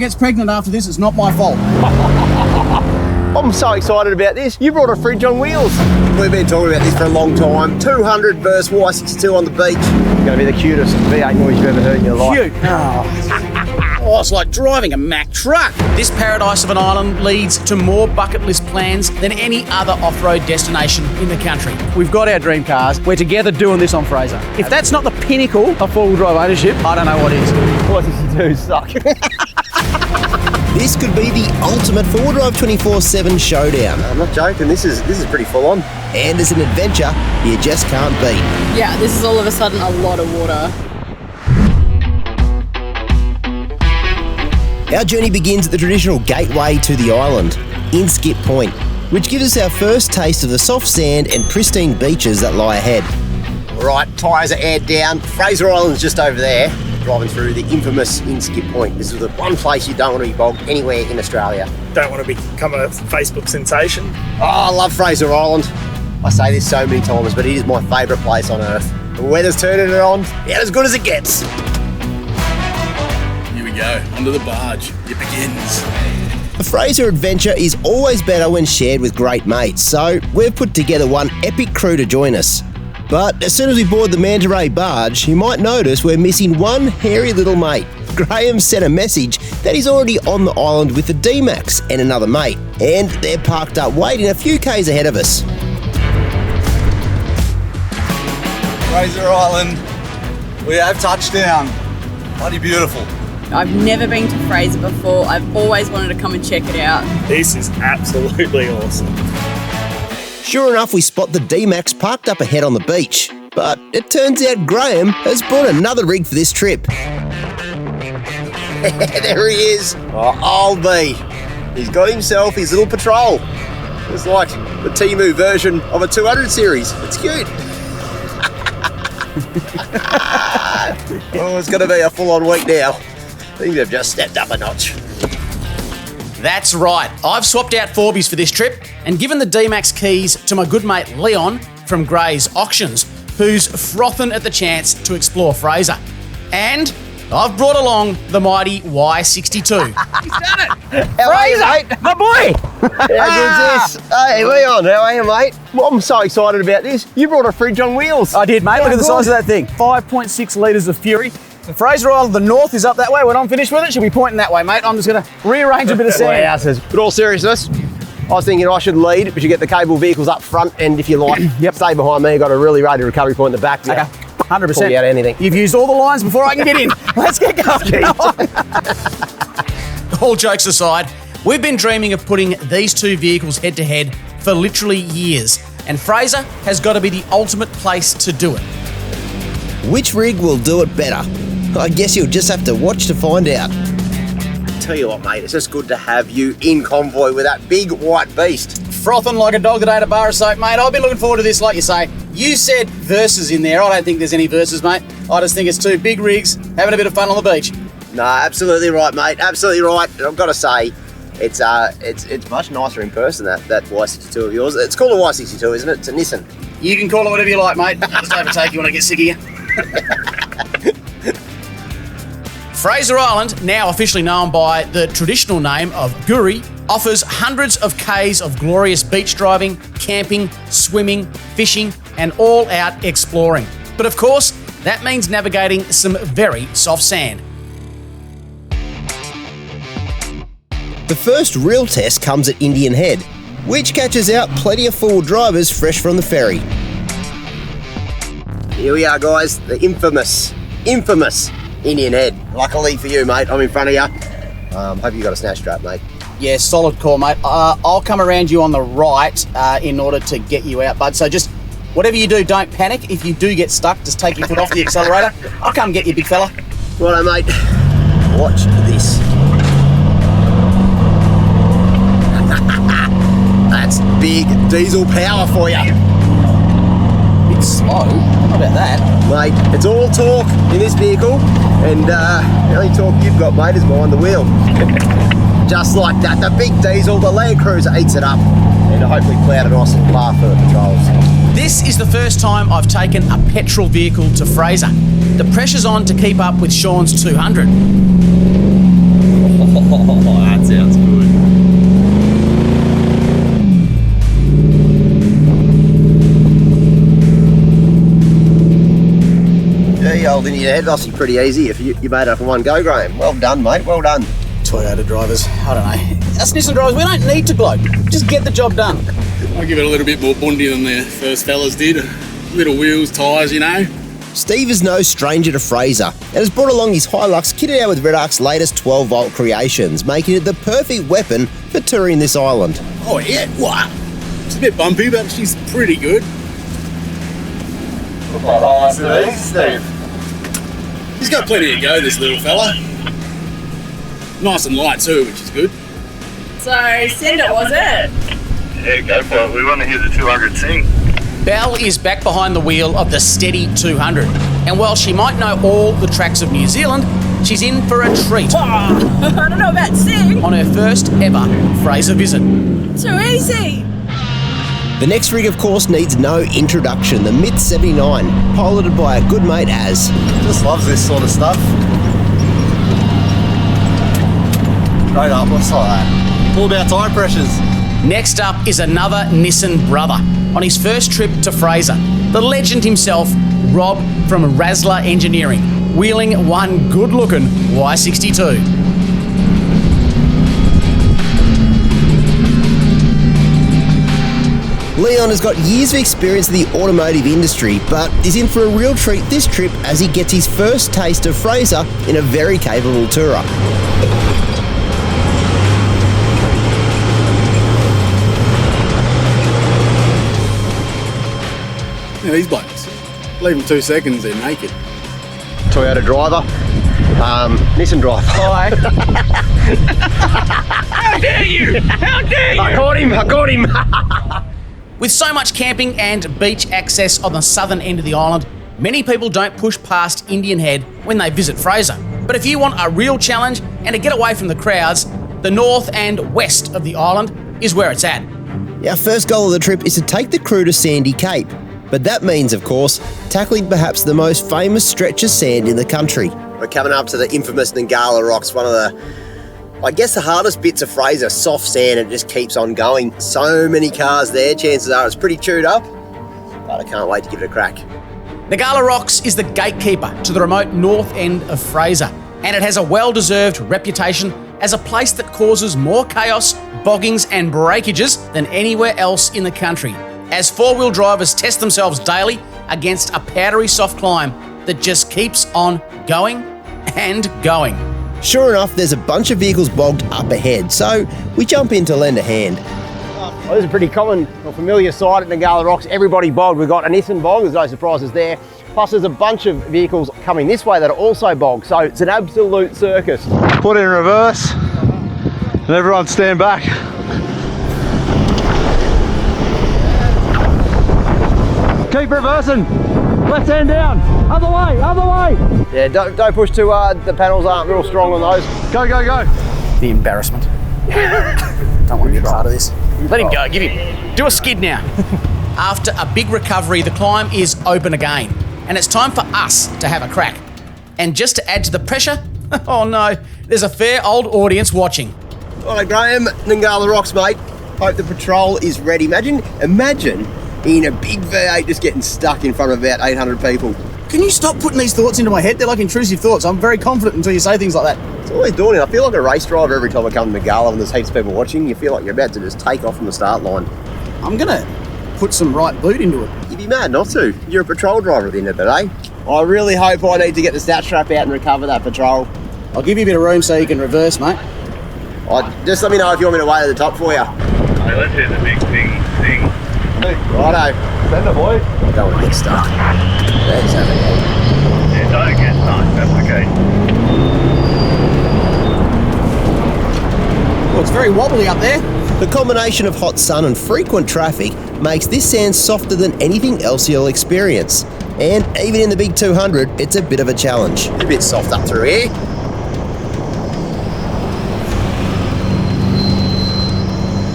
gets pregnant after this, it's not my fault. I'm so excited about this. You brought a fridge on wheels. We've been talking about this for a long time. 200 versus Y62 on the beach. It's going to be the cutest V8 noise you've ever heard in your life. Cute. Oh, it's like driving a Mack truck. This paradise of an island leads to more bucket list plans than any other off-road destination in the country. We've got our dream cars. We're together doing this on Fraser. If that's not the pinnacle of four-wheel drive ownership, I don't know what is. Y62 suck. This could be the ultimate 4Drive 24/7 showdown. I'm not joking, this is pretty full on. And as an adventure, you just can't beat. Yeah, this is all of a sudden a lot of water. Our journey begins at the traditional gateway to the island, Inskip Point, which gives us our first taste of the soft sand and pristine beaches that lie ahead. Right, tyres are aired down. Fraser Island's just over there, driving through the infamous Inskip Point. This is the one place you don't want to be bogged anywhere in Australia. Don't want to become a Facebook sensation. Oh, I love Fraser Island. I say this so many times, but it is my favourite place on earth. The weather's turning it on, yeah, as good as it gets. Here we go, onto the barge. It begins. A Fraser adventure is always better when shared with great mates, so we've put together one epic crew to join us. But as soon as we board the Manta Ray barge, you might notice we're missing one hairy little mate. Graham sent a message that he's already on the island with the D-Max and another mate, and they're parked up waiting a few k's ahead of us. Fraser Island, we have touchdown. Bloody beautiful. I've never been to Fraser before. I've always wanted to come and check it out. This is absolutely awesome. Sure enough, we spot the D-Max parked up ahead on the beach. But it turns out Graham has brought another rig for this trip. There he is, old B. He's got himself his little patrol. It's like the Temu version of a 200 series. It's cute. Oh, it's going to be a full-on week now. Things have just stepped up a notch. That's right. I've swapped out Forbies for this trip and given the D-Max keys to my good mate Leon from Gray's Auctions, who's frothing at the chance to explore Fraser. And I've brought along the mighty Y62. He's done it! Fraser, my boy! How good's this? Hey, Leon, how are you, mate? Well, I'm so excited about this. You brought a fridge on wheels. I did, mate. Look at the size of that thing. 5.6 litres of fury. The Fraser Island, the north is up that way. When I'm finished with it, she'll be pointing that way, mate. I'm just going to rearrange a bit of sand. But all seriousness, I was thinking I should lead, but you get the cable vehicles up front, and if you like, stay behind me. You've got a really rated recovery point in the back. Okay, 100%. Pull you out anything. You've used all the lines before I can get in. Let's get going. All jokes aside, we've been dreaming of putting these two vehicles head-to-head for literally years, and Fraser has got to be the ultimate place to do it. Which rig will do it better? I guess you'll just have to watch to find out. Tell you what, mate, it's just good to have you in convoy with that big white beast. Frothing like a dog that ate a bar of soap, mate. I've been looking forward to this, like you say. You said verses in there. I don't think there's any verses, mate. I just think it's two big rigs having a bit of fun on the beach. No, absolutely right, mate. Absolutely right. And I've got to say, it's much nicer in person, that Y62 of yours. It's called a Y62, isn't it? It's a Nissan. You can call it whatever you like, mate. I'll just overtake you when I get sick of you. Fraser Island, now officially known by the traditional name of Guri, offers hundreds of Ks of glorious beach driving, camping, swimming, fishing, and all-out exploring. But of course, that means navigating some very soft sand. The first real test comes at Indian Head, which catches out plenty of four-wheel drivers fresh from the ferry. Here we are, guys, the infamous Indian Head. Luckily for you, mate, I'm in front of you. Hope you got a snatch strap, mate. Yeah, solid call, mate. I'll come around you on the right in order to get you out, bud. So just whatever you do, don't panic. If you do get stuck, just take your foot off the accelerator. I'll come get you, big fella. Righto, mate. Watch this. That's big diesel power for you. Bit slow. How about that? Mate, it's all torque in this vehicle, and the only torque you've got, mate, is behind the wheel. Just like that, the big diesel, the LandCruiser eats it up, and hopefully cloud a nice little bar for the patrols. This is the first time I've taken a petrol vehicle to Fraser. The pressure's on to keep up with Shaun's 200. sounds good. Yeah, you holding your head lossy pretty easy if you made it up in one go, Graham. Well done, mate. Well done. Toyota drivers, I don't know. Us Nissan drivers, we don't need to gloat. Just get the job done. I'll give it a little bit more bundy than the first fellas did. Little wheels, tyres, you know. Steve is no stranger to Fraser and has brought along his Hilux kitted out with REDARC's latest 12-volt creations, making it the perfect weapon for touring this island. Oh yeah, what? It's a bit bumpy, but she's pretty good. Steve. He's got plenty to go, this little fella. Nice and light too, which is good. So, send it, was it? Yeah, go for it. We want to hear the 200 sing. Belle is back behind the wheel of the Stedi 200. And while she might know all the tracks of New Zealand, she's in for a treat Oh, I don't know about sing. on her first ever Fraser visit. Too easy. The next rig, of course, needs no introduction. The MIT 79, piloted by a good mate Az. Just loves this sort of stuff. Straight up, what's like that? All about tyre pressures. Next up is another Nissan brother on his first trip to Fraser. The legend himself, Rob from Raslarr Engineering, wheeling one good-looking Y62. Leon has got years of experience in the automotive industry, but is in for a real treat this trip as he gets his first taste of Fraser in a very capable tourer. Yeah, these blokes. Leave them 2 seconds, they're naked. Toyota driver. Nissan driver. Hi. How dare you? How dare you? I caught him. With so much camping and beach access on the southern end of the island, many people don't push past Indian Head when they visit Fraser. But if you want a real challenge and to get away from the crowds, the north and west of the island is where it's at. Our first goal of the trip is to take the crew to Sandy Cape, but that means, of course, tackling perhaps the most famous stretch of sand in the country. We're coming up to the infamous Ngkala Rocks, one of the, I guess, the hardest bits of Fraser, soft sand, and it just keeps on going. So many cars there, chances are it's pretty chewed up, but I can't wait to give it a crack. Ngkala Rocks is the gatekeeper to the remote north end of Fraser, and it has a well-deserved reputation as a place that causes more chaos, boggings and breakages than anywhere else in the country, as four-wheel drivers test themselves daily against a powdery soft climb that just keeps on going and going. Sure enough, there's a bunch of vehicles bogged up ahead, so we jump in to lend a hand. Well, this is a pretty common or familiar sight at Ngkala Rocks. Everybody bogged. We've got a Nissan bog, there's no surprises there. Plus there's a bunch of vehicles coming this way that are also bogged, so it's an absolute circus. Put it in reverse and everyone stand back. Keep reversing. Left hand down. Other way, other way. Yeah, don't push too hard. The panels aren't real strong on those. Go, go, go. The embarrassment. Don't want to be a part of this. Let him go, give him. Do a skid now. After a big recovery, the climb is open again, and it's time for us to have a crack. And just to add to the pressure, oh no, there's a fair old audience watching. Alright, Graham, Ngkala Rocks, mate. Hope the patrol is ready. Imagine in a big V8 just getting stuck in front of about 800 people. Can you stop putting these thoughts into my head? They're like intrusive thoughts. I'm very confident until you say things like that. It's always daunting. I feel like a race driver every time I come to Ngkala and there's heaps of people watching. You feel like you're about to just take off from the start line. I'm gonna put some right boot into it. You'd be mad not to. You're a patrol driver at the end of the day. I really hope I need to get the stat strap out and recover that patrol. I'll give you a bit of room so you can reverse, mate. Just let me know if you want me to wait at the top for you. Hey, let's hear the big thing. Righto. Send it, boy. I don't want to get stuck. That's happening. Yeah, don't get stuck. That's okay. Well, it's very wobbly up there. The combination of hot sun and frequent traffic makes this sand softer than anything else you'll experience. And even in the big 200, it's a bit of a challenge. It's a bit soft up through here.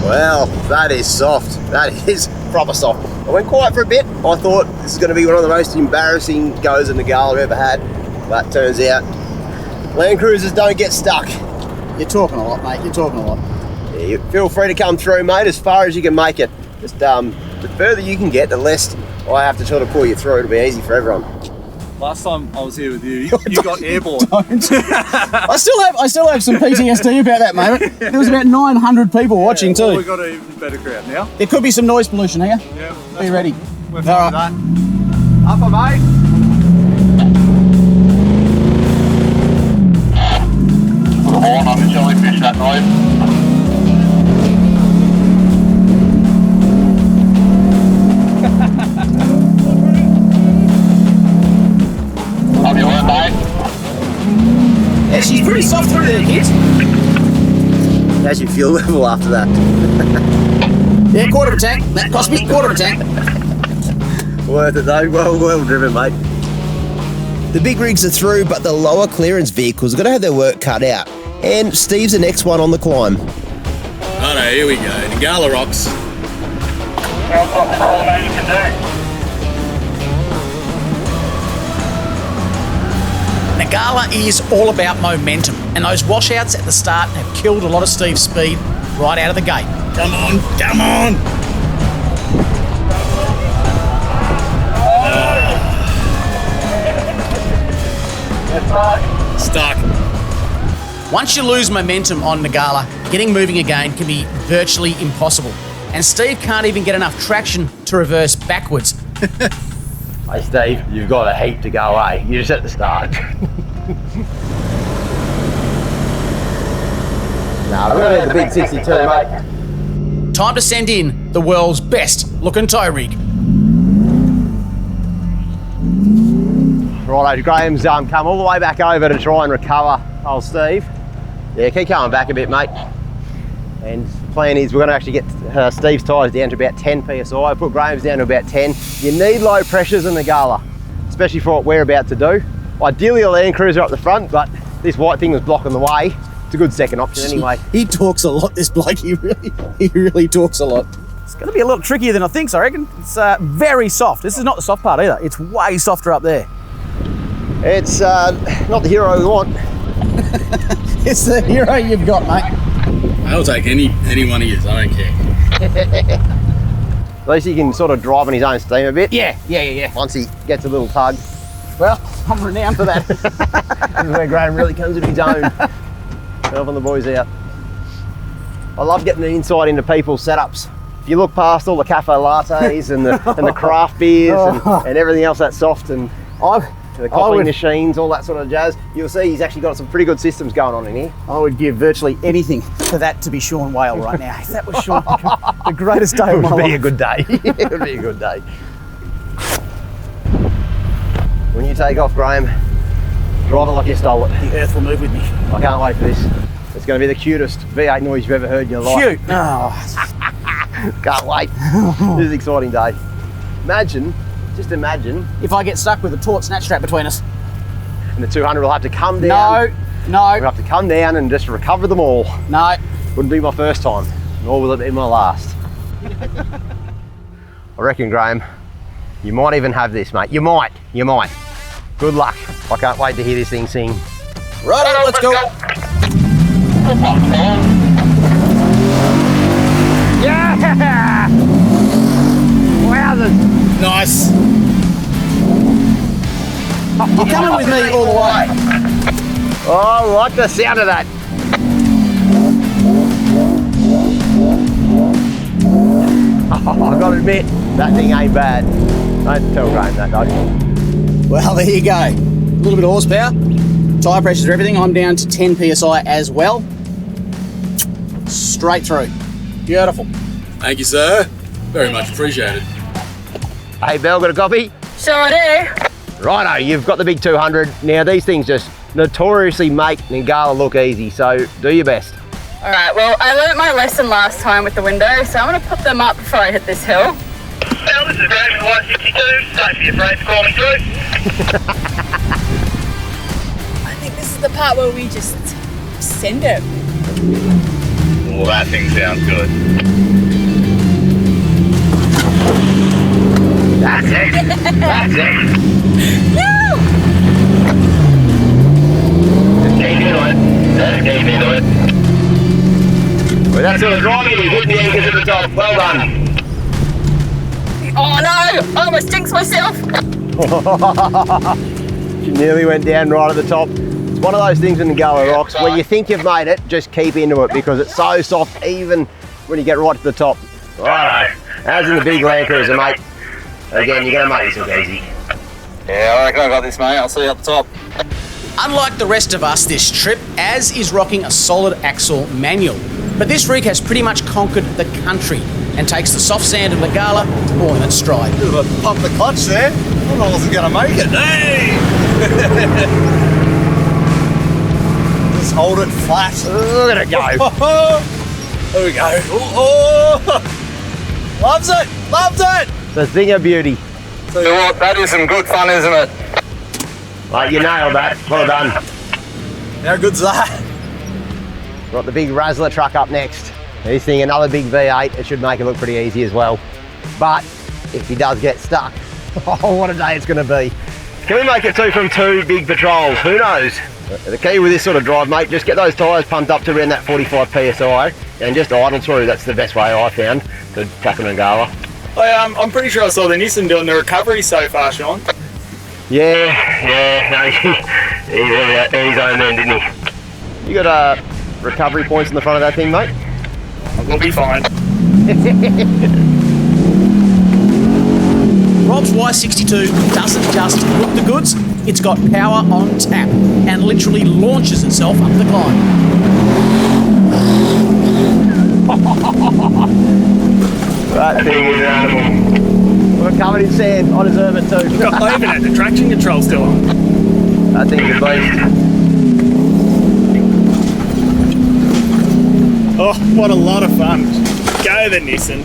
Well, that is soft. That is proper soft. I went quiet for a bit. I thought this is going to be one of the most embarrassing goes in Ngkala I've ever had. But turns out, LandCruisers don't get stuck. Yeah, You're talking a lot, mate. You're talking a lot. Yeah, you feel free to come through, mate, as far as you can make it. Just the further you can get, the less I have to sort of pull you through. It'll be easy for everyone. Last time I was here with you, you got airborne. I still have some PTSD about that moment. There was about 900 people watching too. Well, we've got an even better crowd now. There could be some noise pollution here. Yeah, Be ready. We're fine with that. Upper, mate. I'm a jellyfish that noise. Love you, mate. Yeah, she's pretty soft through there, kids. How's your fuel level after that? Yeah, quarter of a tank. That cost me quarter of a tank. Worth it though. Well driven, mate. The big rigs are through, but the lower clearance vehicles are going to have their work cut out. And Steve's the next one on the climb. Righto, here we go. Ngkala Rocks. That's what all man can do. Ngkala is all about momentum, and those washouts at the start have killed a lot of Steve's speed right out of the gate. Come on, come on! Stuck. Once you lose momentum on Ngkala, getting moving again can be virtually impossible. And Steve can't even get enough traction to reverse backwards. Hey, Steve, you've got a heap to go away. You're just at the start. Nah, we're going to need the big 62, mate. Time to send in the world's best looking tow rig. Righto, Graham's come all the way back over to try and recover old Steve. Yeah, keep coming back a bit, mate. And the plan is we're going to actually get Steve's tyres down to about 10 psi. Put Graham's down to about 10. You need low pressures in the Ngkala, especially for what we're about to do. Ideally a LandCruiser up the front, but this white thing was blocking the way. It's a good second option anyway. He talks a lot, this bloke. He really talks a lot. It's going to be a little trickier than I think, so I reckon. It's very soft. This is not the soft part either. It's way softer up there. It's not the hero we want. It's the hero you've got, mate. I'll take any one of yours, I don't care. At least he can sort of drive on his own steam a bit. Yeah. Once he gets a little tug. Well, I'm renowned for that. This is where Graham really comes into his own. Helping the boys out. I love getting the insight into people's setups. If you look past all the cafe lattes and the craft beers and everything else that's soft and the coffee machines, all that sort of jazz, you'll see he's actually got some pretty good systems going on in here. I would give virtually anything for that to be Shaun Whale right now. If that was Shaun, the greatest day of my life. It would be a good day. It would be a good day. When you take off, Graham, drive it like you stole it. The earth will move with me. I can't wait for this. It's going to be the cutest V8 noise you've ever heard in your life. Cute. Oh. Can't wait. This is an exciting day. Just imagine. If I get stuck with a taut snatch strap between us. And the 200 will have to come down. No. We'll have to come down and just recover them all. No. Wouldn't be my first time, nor will it be my last. I reckon, Graham, you might even have this, mate. You might. Good luck. I can't wait to hear this thing sing. Right, let's go. Yeah! Wowzers! Nice. You're coming with me all the way. Oh, I like the sound of that. Oh, I've got to admit, that thing ain't bad. Don't tell Graham that, though. Well, there you go. A little bit of horsepower, tyre pressures, everything. I'm down to 10 psi as well. Straight through. Beautiful. Thank you, sir. Very much appreciated. Hey, Belle, got a copy? Sure do. Righto, you've got the big 200. Now, these things just notoriously make Ngkala look easy, so do your best. All right, well, I learnt my lesson last time with the window, so I'm going to put them up before I hit this hill. Well, this is Graham from Y62. Safe for your friends to call me through. I think this is the part where we just send it. Well, that thing sounds good. That's it. That's it. No! Just keep into it. Just keep into it. that sort of driving, you hit the anchors at the top. Well done. Oh no! I almost jinxed myself. You nearly went down right at the top. It's one of those things in the Ngkala Rocks where you think you've made it, just keep into it because it's so soft even when you get right to the top. Righto. As in the big LandCruiser, mate. Again, you're going to make this look easy. Yeah, I reckon I got this, mate. I'll see you at the top. Unlike the rest of us this trip, Az is rocking a solid axle manual. But this rig has pretty much conquered the country and takes the soft sand of Ngkala all in its stride. Bit of a pump the clutch there. I thought I wasn't going to make it. Hey! Just hold it flat. Look at it go. There we go. Oh, loves it. Loves it. The thing of beauty. Tell you what, that is some good fun, isn't it? Mate, you nailed that. Well done. How good's that? Got the big Raslarr truck up next. This thing, another big V8. It should make it look pretty easy as well. But if he does get stuck, oh, what a day it's going to be. Can we make it from two big patrols? Who knows? The key with this sort of drive, mate, just get those tyres pumped up to around that 45 PSI and just idle through. That's the best way I found to tackle Ngkala. I'm pretty sure I saw the Nissan doing the recovery so far, Shaun. Yeah, no, he really had his own then, didn't he? You got recovery points in the front of that thing, mate? We'll be fine. Rob's Y62 doesn't just look the goods, it's got power on tap and literally launches itself up the climb. That thing is an animal. We're covered in sand, I deserve it too. I even had the traction control still on. That thing's a beast. Oh, what a lot of fun. Go the Nissan.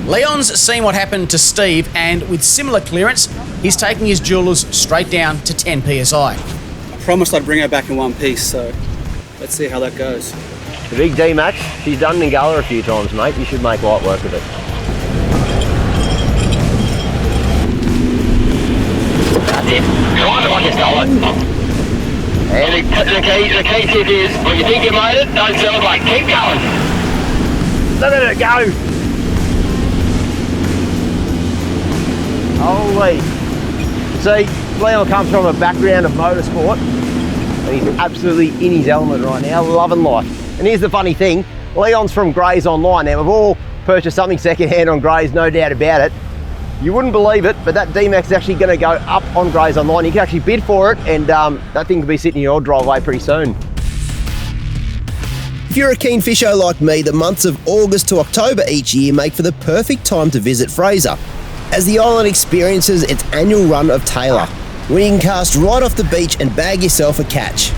Leon's seen what happened to Steve, and with similar clearance, he's taking his jewelers straight down to 10 PSI. I promised I'd bring her back in one piece, so let's see how that goes. The big D-Max, she's done Ngkala a few times, mate. You should make light work of it. That's it. Kind of like you stole it. And the key tip is, when you think you made it, don't celebrate. Keep going. Look at it go. Holy. See, Leon comes from a background of motorsport and he's absolutely in his element right now, loving life. And here's the funny thing, Leon's from Grays Online. Now, we've all purchased something secondhand on Grays, no doubt about it. You wouldn't believe it, but that D-Max is actually going to go up on Grays Online. You can actually bid for it, and that thing will be sitting in your driveway pretty soon. If you're a keen fisher like me, the months of August to October each year make for the perfect time to visit Fraser, as the island experiences its annual run of tailor, when you can cast right off the beach and bag yourself a catch.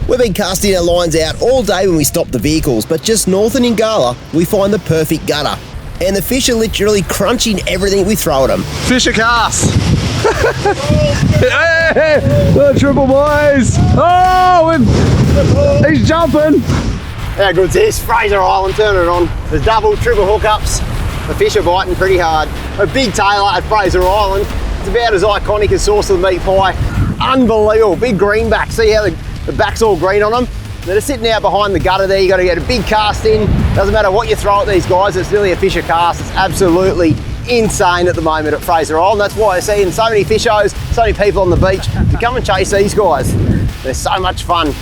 We've been casting our lines out all day when we stop the vehicles, but just north of Ngkala, we find the perfect gutter. And the fish are literally crunching everything we throw at them. Fisher cast. Hey, the triple boys. Oh, he's jumping. How good's this? Fraser Island, turn it on. There's double, triple hookups. The fish are biting pretty hard. A big tailor at Fraser Island. It's about as iconic as sauce of the meat pie. Unbelievable, big greenback. See how the back's all green on them? They're sitting out behind the gutter there. You got to get a big cast in. Doesn't matter what you throw at these guys, it's really a fisher cast. It's absolutely insane at the moment at Fraser Island. That's why you're seeing so many fishers, so many people on the beach to come and chase these guys. They're so much fun.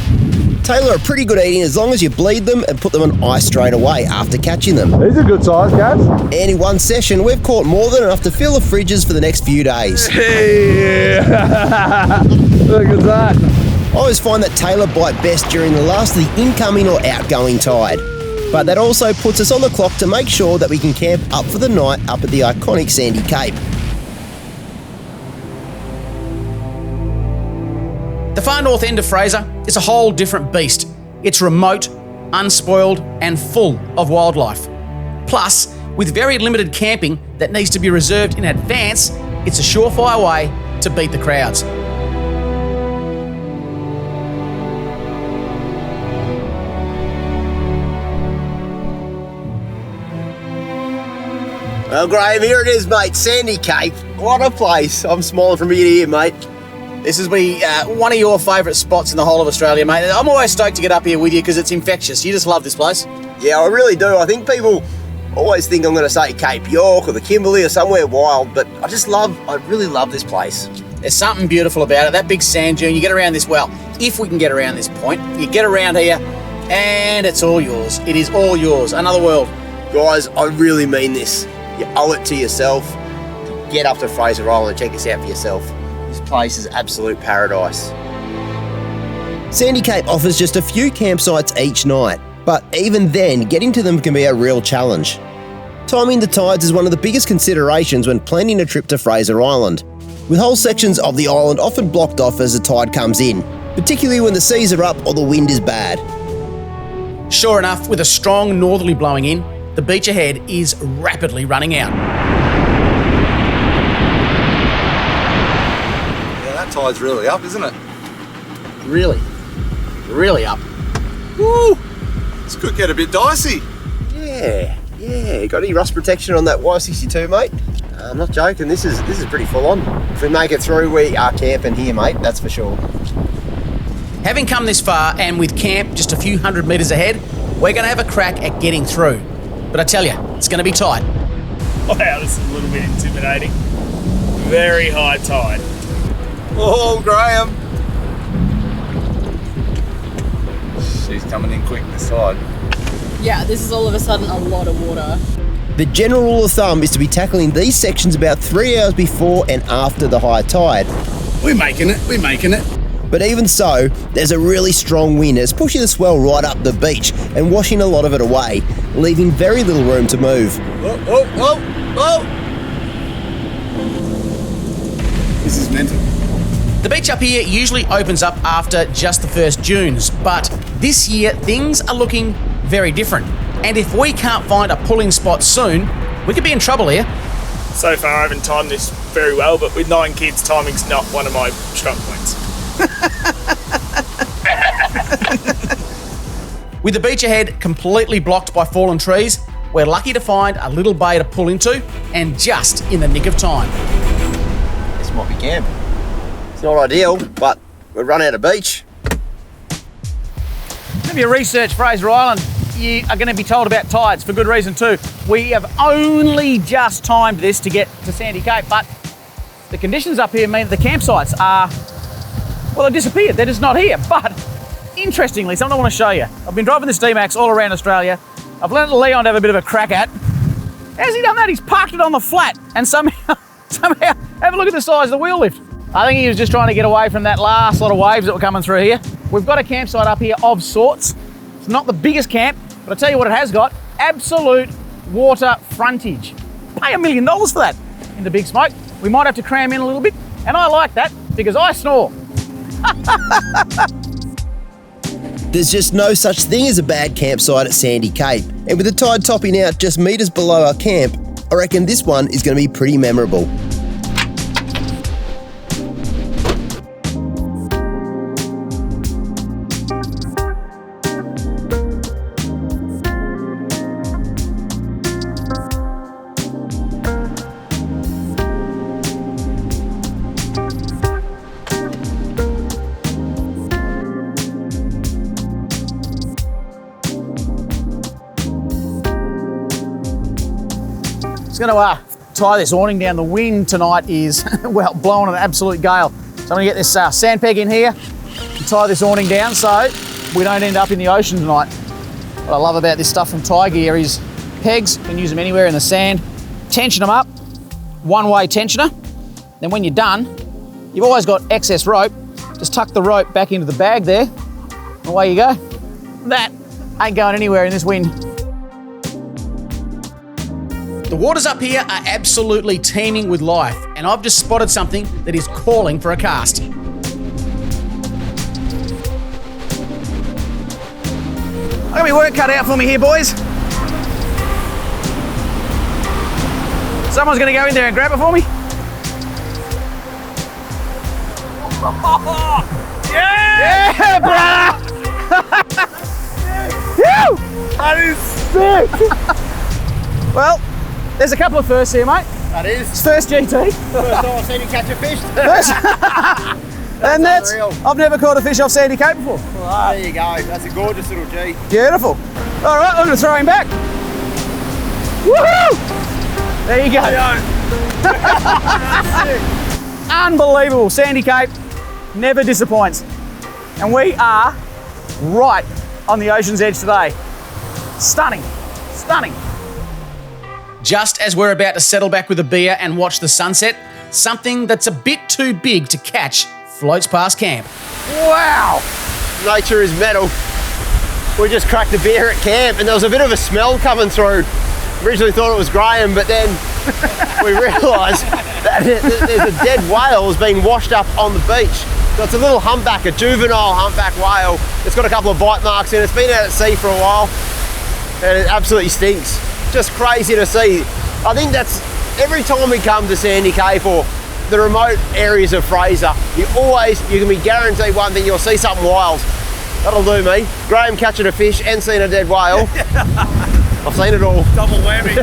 Tailor are pretty good eating as long as you bleed them and put them on ice straight away after catching them. These are good size, guys. And in one session, we've caught more than enough to fill the fridges for the next few days. Hey, look at that. I always find that tailor bite best during the last of the incoming or outgoing tide. But that also puts us on the clock to make sure that we can camp up for the night up at the iconic Sandy Cape. The far north end of Fraser is a whole different beast. It's remote, unspoiled, and full of wildlife. Plus, with very limited camping that needs to be reserved in advance, it's a surefire way to beat the crowds. Well, Graham, here it is, mate. Sandy Cape. What a place. I'm smiling from ear to ear, mate. This is one of your favourite spots in the whole of Australia, mate. I'm always stoked to get up here with you because it's infectious. You just love this place. Yeah, I really do. I think people always think I'm going to say Cape York or the Kimberley or somewhere wild, but I really love this place. There's something beautiful about it. That big sand dune, you get around this, well, if we can get around this point, you get around here and it's all yours. It is all yours. Another world. Guys, I really mean this. You owe it to yourself to get up to Fraser Island and check this out for yourself. This place is absolute paradise. Sandy Cape offers just a few campsites each night, but even then, getting to them can be a real challenge. Timing the tides is one of the biggest considerations when planning a trip to Fraser Island, with whole sections of the island often blocked off as the tide comes in, particularly when the seas are up or the wind is bad. Sure enough, with a strong northerly blowing in, the beach ahead is rapidly running out. Yeah, that tide's really up, isn't it? Really up. Woo! This could get a bit dicey. Yeah. Got any rust protection on that Y62, mate? I'm not joking. This is pretty full on. If we make it through, we are camping here, mate. That's for sure. Having come this far and with camp just a few hundred metres ahead, we're going to have a crack at getting through. But I tell you, it's going to be tight. Wow, this is a little bit intimidating. Very high tide. Oh, Graham. She's coming in quick this side. Yeah, this is all of a sudden a lot of water. The general rule of thumb is to be tackling these sections about 3 hours before and after the high tide. We're making it. But even so, there's a really strong wind that's pushing the swell right up the beach and washing a lot of it away, leaving very little room to move. Whoa! This is mental. The beach up here usually opens up after just the first dunes, but this year things are looking very different. And if we can't find a pulling spot soon, we could be in trouble here. So far, I haven't timed this very well, but with 9 kids, timing's not one of my strong points. With the beach ahead completely blocked by fallen trees, we're lucky to find a little bay to pull into, and just in the nick of time. This might be camp. It's not ideal, but we've run out of beach. If you research Fraser Island, you are going to be told about tides for good reason too. We have only just timed this to get to Sandy Cape, but the conditions up here mean that the campsites are, well, they've disappeared. They're just not here. But interestingly, something I want to show you. I've been driving this D-Max all around Australia. I've let Leon have a bit of a crack at. How's he done that? He's parked it on the flat and somehow, have a look at the size of the wheel lift. I think he was just trying to get away from that last lot of waves that were coming through here. We've got a campsite up here of sorts. It's not the biggest camp, but I tell you what it has got, absolute water frontage. Pay $1 million for that in the big smoke. We might have to cram in a little bit, and I like that because I snore. There's just no such thing as a bad campsite at Sandy Cape, and with the tide topping out just metres below our camp, I reckon this one is going to be pretty memorable. Going to tie this awning down. The wind tonight is, well, blowing an absolute gale. So I'm going to get this sand peg in here and tie this awning down so we don't end up in the ocean tonight. What I love about this stuff from Tie Gear is pegs, you can use them anywhere in the sand. Tension them up, one-way tensioner. Then when you're done, you've always got excess rope. Just tuck the rope back into the bag there, and away you go. That ain't going anywhere in this wind. The waters up here are absolutely teeming with life, and I've just spotted something that is calling for a cast. I'm gonna be work cut out for me here, boys. Someone's gonna go in there and grab it for me. Yeah, brother! That is sick! Well, there's a couple of firsts here, mate. That is. It's first GT. First time I've seen you catch a fish. And that's, unreal. I've never caught a fish off Sandy Cape before. There you go. That's a gorgeous little G. Beautiful. All right, I'm going to throw him back. Woohoo! There you go. Unbelievable. Sandy Cape never disappoints. And we are right on the ocean's edge today. Stunning. Stunning. Just as we're about to settle back with a beer and watch the sunset, something that's a bit too big to catch floats past camp. Wow. Nature is metal. We just cracked a beer at camp and there was a bit of a smell coming through. Originally thought it was Graham, but then we realised that there's a dead whale has been washed up on the beach. So it's a little humpback, a juvenile humpback whale. It's got a couple of bite marks in it. It's been out at sea for a while and it absolutely stinks. Just crazy to see. I think that's every time we come to Sandy Cape or the remote areas of Fraser, you can be guaranteed one thing, you'll see something wild. That'll do me. Graham catching a fish and seeing a dead whale. I've seen it all. Double whammy.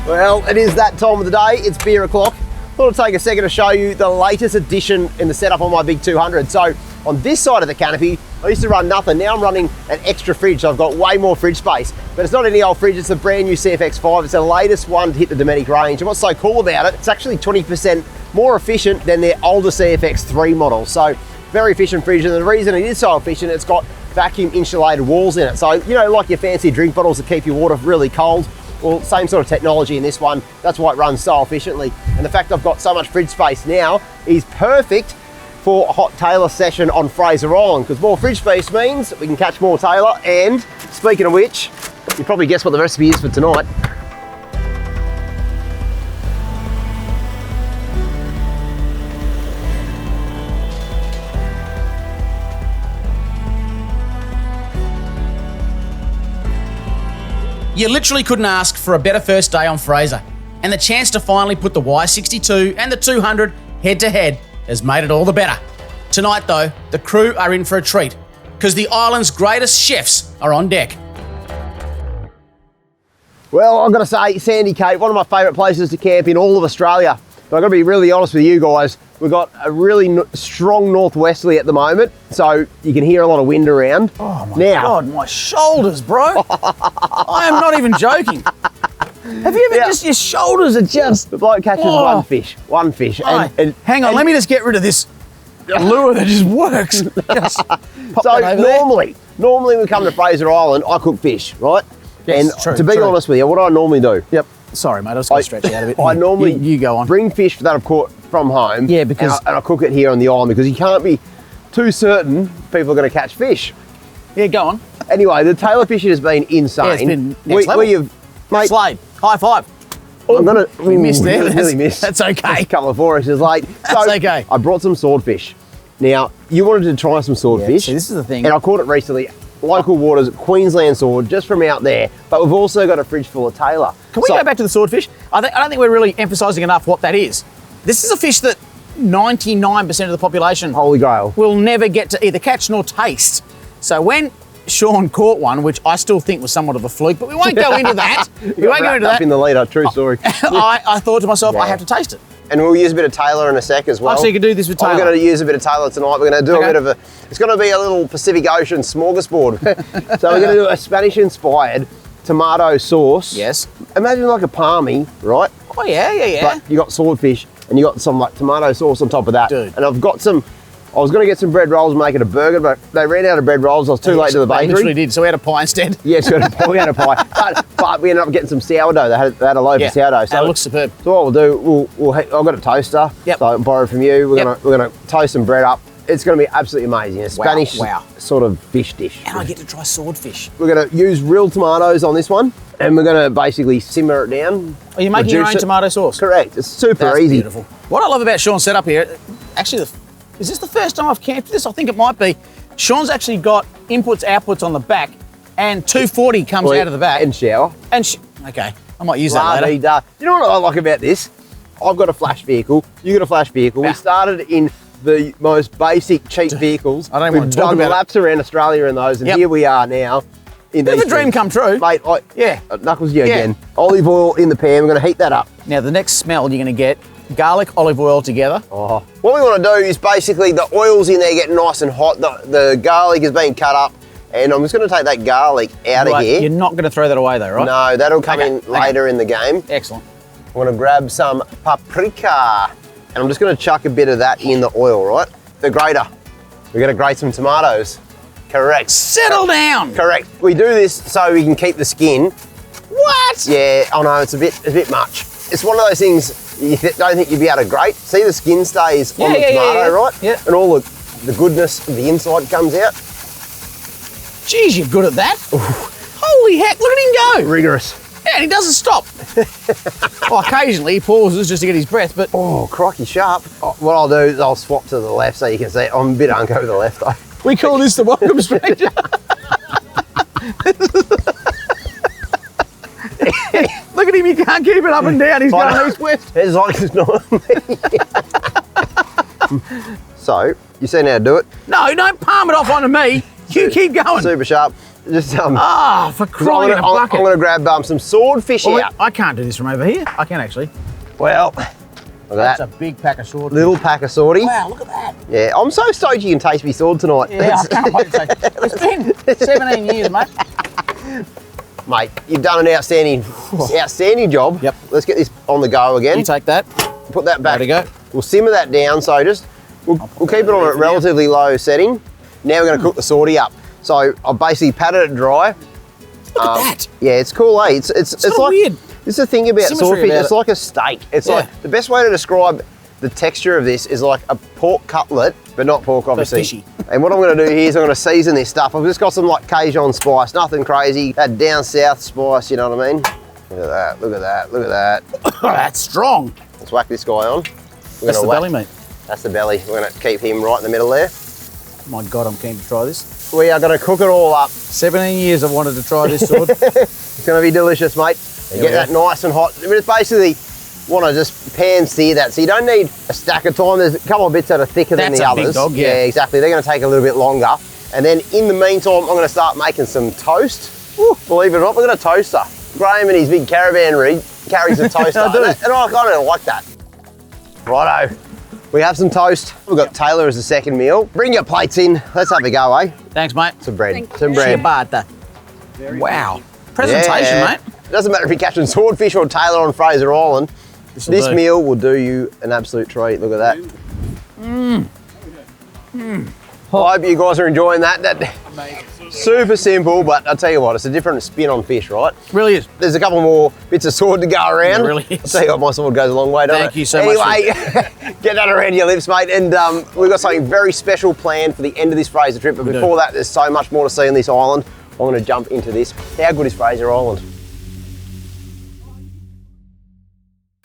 Well, it is that time of the day. It's beer o'clock. Thought I'd take a second to show you the latest addition in the setup on my big 200. So on this side of the canopy, I used to run nothing. Now I'm running an extra fridge, so I've got way more fridge space. But it's not any old fridge, it's a brand new CFX5. It's the latest one to hit the Dometic range. And what's so cool about it, it's actually 20% more efficient than their older CFX3 model. So very efficient fridge, and the reason it is so efficient, it's got vacuum insulated walls in it. So, you know, like your fancy drink bottles that keep your water really cold, well, same sort of technology in this one. That's why it runs so efficiently. And the fact I've got so much fridge space now is perfect for a hot tailor session on Fraser Island, because more fridge space means we can catch more tailor. And speaking of which, you probably guess what the recipe is for tonight. You literally couldn't ask for a better first day on Fraser, and the chance to finally put the Y62 and the 200 head to head has made it all the better. Tonight though, the crew are in for a treat, because the island's greatest chefs are on deck. Well, I've got to say, Sandy Cape, one of my favourite places to camp in all of Australia. But I've got to be really honest with you guys. We've got a really strong northwesterly at the moment, so you can hear a lot of wind around. Oh my God, my shoulders, bro. I am not even joking. Have you ever just, your shoulders are just... The bloke catches one fish. Right. And hang on, let me just get rid of this lure that just works. Just pop so that over normally when we come to Fraser Island, I cook fish, right? Yes, and true, to be honest with you, what do I normally do? Yep. Sorry, mate, I was going to stretch you out a bit. I normally you go on. Bring fish that I've caught from home. Yeah, because... And I cook it here on the island, because you can't be too certain people are going to catch fish. Yeah, go on. Anyway, the tailor fishing has been insane. Yeah, it's been next level. Mate, Slade, high five. We missed there. Really missed. That's okay. That's a couple of 4 inches late. That's okay. I brought some swordfish. Now, you wanted to try some swordfish. Yeah, this is the thing. And I caught it recently. Local waters, Queensland sword, just from out there. But we've also got a fridge full of tailor. Can we go back to the swordfish? I don't think we're really emphasising enough what that is. This is a fish that 99% of the population Holy Grail will never get to either catch nor taste. So when Shaun caught one, which I still think was somewhat of a fluke, but we won't go into that. We won't go into that. In the leader, true story. I thought to myself, I have to taste it. And we'll use a bit of tailor in a sec as well. Oh, so you can do this with tailor. We're going to use a bit of tailor tonight. We're going to do a bit of it's going to be a little Pacific Ocean smorgasbord. So we're going to do a Spanish-inspired tomato sauce. Yes. Imagine like a palmy, right? Oh, yeah. But you got swordfish and you got some like tomato sauce on top of that. Dude. And I've got some, I was going to get some bread rolls and make it a burger, but they ran out of bread rolls. I was too late to the bakery. They literally did, so we had a pie instead. Yes, we had a pie. But we ended up getting some sourdough. They had a loaf of sourdough. So it looks superb. So what we'll do, I've got a toaster. Yep. So I borrowed from you. We're gonna toast some bread up. It's gonna be absolutely amazing. A Spanish sort of fish dish. And I get to try swordfish. We're gonna use real tomatoes on this one, and we're gonna basically simmer it down. Are you making your own tomato sauce? Correct. It's super easy. Beautiful. What I love about Shaun's setup here, actually, is this the first time I've camped this? I think it might be. Shaun's actually got inputs, outputs on the back, and 240 comes out of the back. And shower. Okay, I might use that later. You know what I like about this? I've got a flash vehicle. You got a flash vehicle. We started in the most basic, cheap vehicles. I don't want to talk about laps around Australia in those, and here we are now. In Bit of a dream come true. Mate, Knuckles, again. Olive oil in the pan. We're going to heat that up. Now, the next smell you're going to get garlic, olive oil together. Oh. What we want to do is basically the oil's in there getting nice and hot. The garlic is being cut up, and I'm just going to take that garlic out of here. You're not going to throw that away though, right? No, that'll come in later in the game. Excellent. I'm going to grab some paprika, and I'm just going to chuck a bit of that in the oil, right? The grater. We're going to grate some tomatoes. Correct. Settle down. Correct. We do this so we can keep the skin. What? Yeah, I know, it's a bit much. It's one of those things you don't think you'd be able to grate. See the skin stays on the tomato, right? Yeah. And all the goodness of the inside comes out. Geez, you're good at that. Holy heck, look at him go. Rigorous. Yeah, and he doesn't stop. Well, occasionally he pauses just to get his breath, but... Oh, crikey sharp. Oh, what I'll do is I'll swap to the left so you can see it. I'm a bit unco with the left though. We call this the welcome stranger. Look at him, he can't keep it up and down. He's going east-west. It's like it's not. So, you seen how to do it? No, don't palm it off onto me. You keep going. Super sharp. Just for crying in a bucket. I'm going to grab some swordfish out. I can't do this from over here. I can actually. Well, look at That's that. a big pack of swordfish. Little pack of swordie. Wow, look at that. Yeah, I'm so stoked you can taste me sword tonight. Yeah, I can't wait to say. It's been 17 years, mate. Mate, you've done an outstanding job. Yep. Let's get this on the go again. You take that. Put that back. There you go. We'll simmer that down, so we'll keep it on a relatively low setting. Now we're going to cook the swordie up. So I've basically patted it dry. Look at that. Yeah, it's cool, eh? It's like weird. This is the thing about Symmetry swordfish. about It's it. like a steak. It's like the best way to describe the texture of this is like a pork cutlet, but not pork, obviously. fishy. And what I'm going to do here is I'm going to season this stuff. I've just got some like Cajun spice, nothing crazy. That down south spice, you know what I mean? Look at that, look at that, look at that. That's strong. Let's whack this guy on. That's the belly meat. That's the belly. We're going to keep him right in the middle there. My God, I'm keen to try this. We are going to cook it all up. 17 years I've wanted to try this sword. It's going to be delicious, mate. You get that nice and hot. I mean, it's basically want to just pan sear that. So you don't need a stack of time. There's a couple of bits that are thicker than the others. Big dog, yeah. Yeah, exactly. They're going to take a little bit longer. And then in the meantime, I'm going to start making some toast. Woo, believe it or not, we've got a toaster. Graham and his big caravan rig carries a toaster. I do. And I kind of like that. Righto. We have some toast. We've got Taylor as the second meal. Bring your plates in. Let's have a go, eh? Thanks, mate. Some bread. Thank you. Some bread. Ciabatta. Wow. Presentation, Yeah. mate. It doesn't matter if you're catching swordfish or Taylor on Fraser Island. This meal will do you an absolute treat. Look at that. I hope you guys are enjoying that. Super simple, but I'll tell you what, it's a different spin on fish, right? Really is. There's a couple more bits of sword to go around. It really is. I'll tell you what, my sword goes a long way, doesn't it? Thank you so much. Anyway, get that around your lips, mate. And we've got something very special planned for the end of this Fraser trip. But before that, there's so much more to see on this island. I'm going to jump into this. How good is Fraser Island?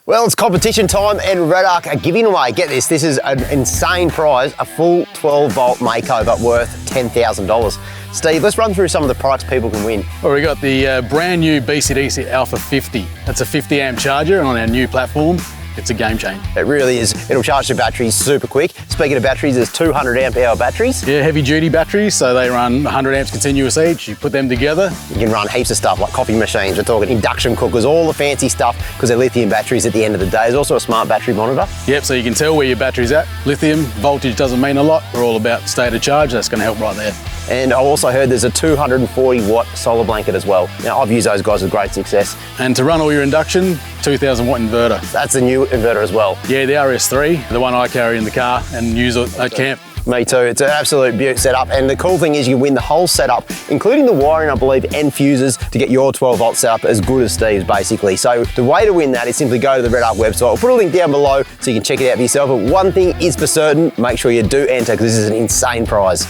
Well, it's competition time and REDARC are giving away, get this is an insane prize, a full 12-volt makeover worth $10,000. Steve, let's run through some of the products people can win. Well, we got the brand new BCDC Alpha 50. That's a 50 amp charger, and on our new platform, it's a game changer. It really is. It'll charge the batteries super quick. Speaking of batteries, there's 200 amp hour batteries. Yeah, heavy duty batteries, so they run 100 amps continuous each. You put them together. You can run heaps of stuff like coffee machines, we're talking induction cookers, all the fancy stuff because they're lithium batteries at the end of the day. There's also a smart battery monitor. Yep, so you can tell where your battery's at. Lithium, voltage doesn't mean a lot. We're all about state of charge. That's going to help right there. And I also heard there's a 240 watt solar blanket as well. Now, I've used those guys with great success. And to run all your induction, 2000 watt inverter. That's a new inverter as well. Yeah, the RS3, the one I carry in the car and use it at camp. Me too. It's an absolute beaut setup. And the cool thing is you win the whole setup, including the wiring, I believe, and fuses to get your 12 volt setup as good as Steve's, basically. So the way to win that is simply go to the REDARC website. I'll put a link down below so you can check it out for yourself. But one thing is for certain, make sure you do enter because this is an insane prize.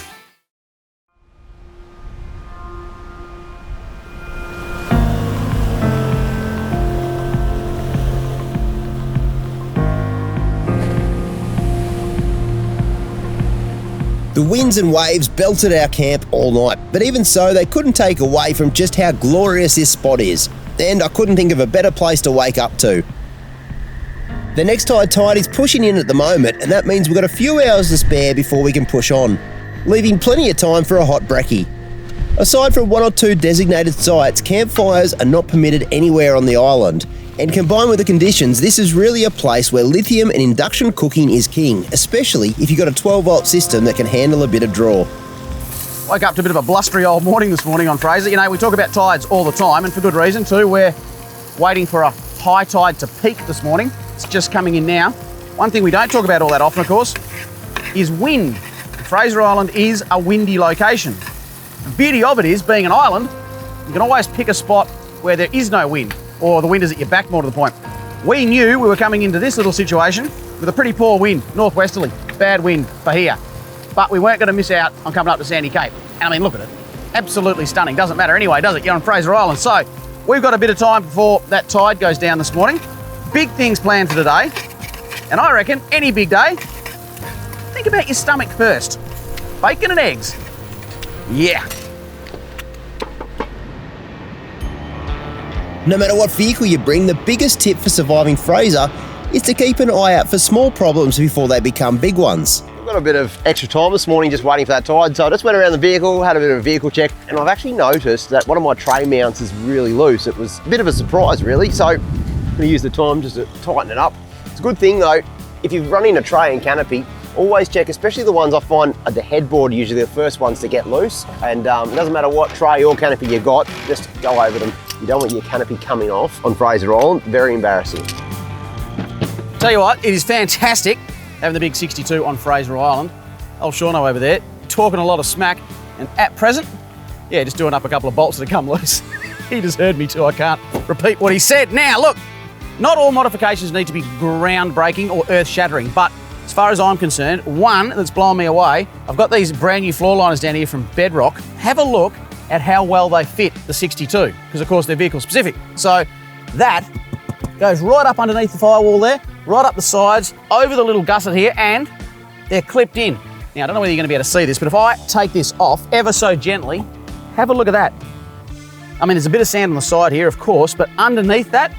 The winds and waves belted our camp all night, but even so, they couldn't take away from just how glorious this spot is. And I couldn't think of a better place to wake up to. The next high tide is pushing in at the moment, and that means we've got a few hours to spare before we can push on, leaving plenty of time for a hot brekkie. Aside from one or two designated sites, campfires are not permitted anywhere on the island, And combined with the conditions, this is really a place where lithium and induction cooking is king, especially if you've got a 12-volt system that can handle a bit of draw. Woke up to a bit of a blustery old morning this morning on Fraser. You know, we talk about tides all the time, and for good reason too. We're waiting for a high tide to peak this morning. It's just coming in now. One thing we don't talk about all that often, of course, is wind. Fraser Island is a windy location. The beauty of it is, being an island, you can always pick a spot where there is no wind, or the wind is at your back, more to the point. We knew we were coming into this little situation with a pretty poor wind, northwesterly, bad wind for here. But we weren't going to miss out on coming up to Sandy Cape. And I mean, look at it. Absolutely stunning. Doesn't matter anyway, does it? You're on Fraser Island. So we've got a bit of time before that tide goes down this morning. Big things planned for today. And I reckon any big day, think about your stomach first. Bacon and eggs. Yeah. No matter what vehicle you bring, the biggest tip for surviving Fraser is to keep an eye out for small problems before they become big ones. I've got a bit of extra time this morning just waiting for that tide, so I just went around the vehicle, had a bit of a vehicle check, and I've actually noticed that one of my tray mounts is really loose. It was a bit of a surprise, really, so I'm going to use the time just to tighten it up. It's a good thing though, if you're running a tray and canopy, always check, especially the ones I find are the headboard usually the first ones to get loose, and it doesn't matter what tray or canopy you got, just go over them. You don't want your canopy coming off on Fraser Island, very embarrassing. Tell you what, it is fantastic having the big 62 on Fraser Island. Old Shauno over there, talking a lot of smack, and at present, yeah, just doing up a couple of bolts that have come loose. He just heard me too, I can't repeat what he said. Now, look, not all modifications need to be groundbreaking or earth-shattering, but as far as I'm concerned, one that's blown me away, I've got these brand new floor liners down here from Bedrock. Have a look at how well they fit the 62, because of course they're vehicle specific. So that goes right up underneath the firewall there, right up the sides, over the little gusset here, and they're clipped in. Now, I don't know whether you're going to be able to see this, but if I take this off ever so gently, have a look at that. I mean, there's a bit of sand on the side here, of course, but underneath that,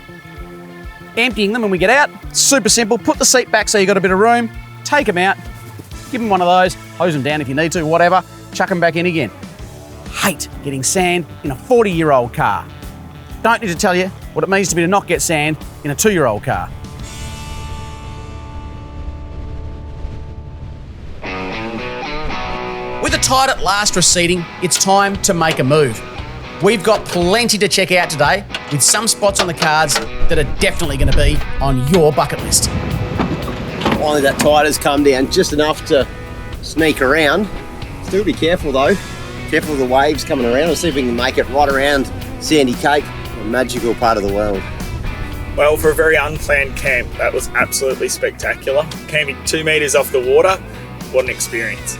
emptying them when we get out, super simple. Put the seat back so you've got a bit of room, take them out, give them one of those, hose them down if you need to, whatever, chuck them back in again. Hate getting sand in a 40-year-old car. Don't need to tell you what it means to not get sand in a 2-year-old car. With the tide at last receding, it's time to make a move. We've got plenty to check out today, with some spots on the cards that are definitely going to be on your bucket list. Finally that tide has come down just enough to sneak around. Still be careful though. Careful of the waves coming around. We'll see if we can make it right around Sandy Cape, a magical part of the world. Well, for a very unplanned camp, that was absolutely spectacular. Camping 2 metres off the water, what an experience.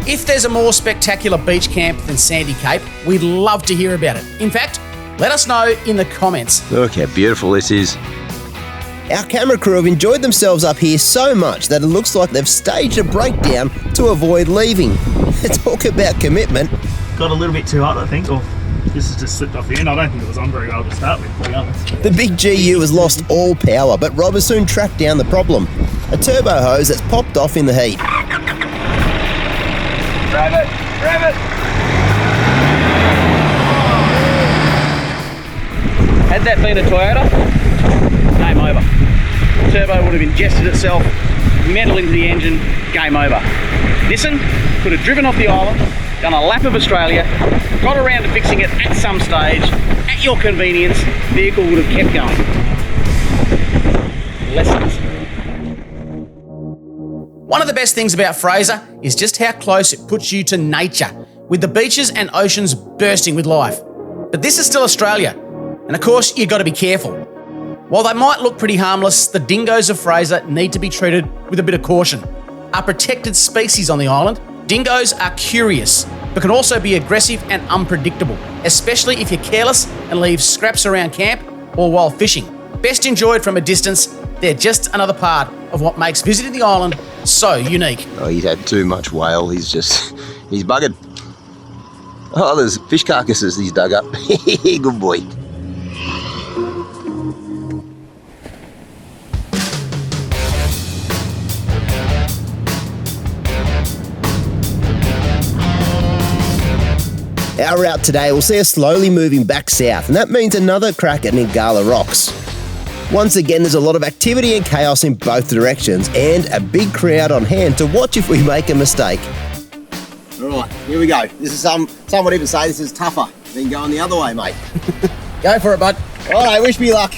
If there's a more spectacular beach camp than Sandy Cape, we'd love to hear about it. In fact, let us know in the comments. Look how beautiful this is. Our camera crew have enjoyed themselves up here so much that it looks like they've staged a breakdown to avoid leaving. Talk about commitment. Got a little bit too hot, I think, or this has just slipped off the end. I don't think it was on very well to start with, to be honest. The big GU has lost all power, but Rob has soon tracked down the problem. A turbo hose that's popped off in the heat. Rev it! Rev it! Had that been a Toyota, game over. Turbo would have ingested itself, metal into the engine, game over. Nissan could have driven off the island, done a lap of Australia, got around to fixing it at some stage, at your convenience, vehicle would have kept going. Lessons. One of the best things about Fraser is just how close it puts you to nature, with the beaches and oceans bursting with life. But this is still Australia, and of course you've got to be careful. While they might look pretty harmless, the dingoes of Fraser need to be treated with a bit of caution. A protected species on the island, dingoes are curious, but can also be aggressive and unpredictable, especially if you're careless and leave scraps around camp or while fishing. Best enjoyed from a distance, they're just another part of what makes visiting the island so unique. Oh, he's had too much whale. He's buggered. Oh, there's fish carcasses he's dug up. Good boy. Our route today will see us slowly moving back south, and that means another crack at Ngkala Rocks. Once again, there's a lot of activity and chaos in both directions, and a big crowd on hand to watch if we make a mistake. Right, here we go. This is some would even say this is tougher than going the other way, mate. Go for it, bud. All right, wish me luck.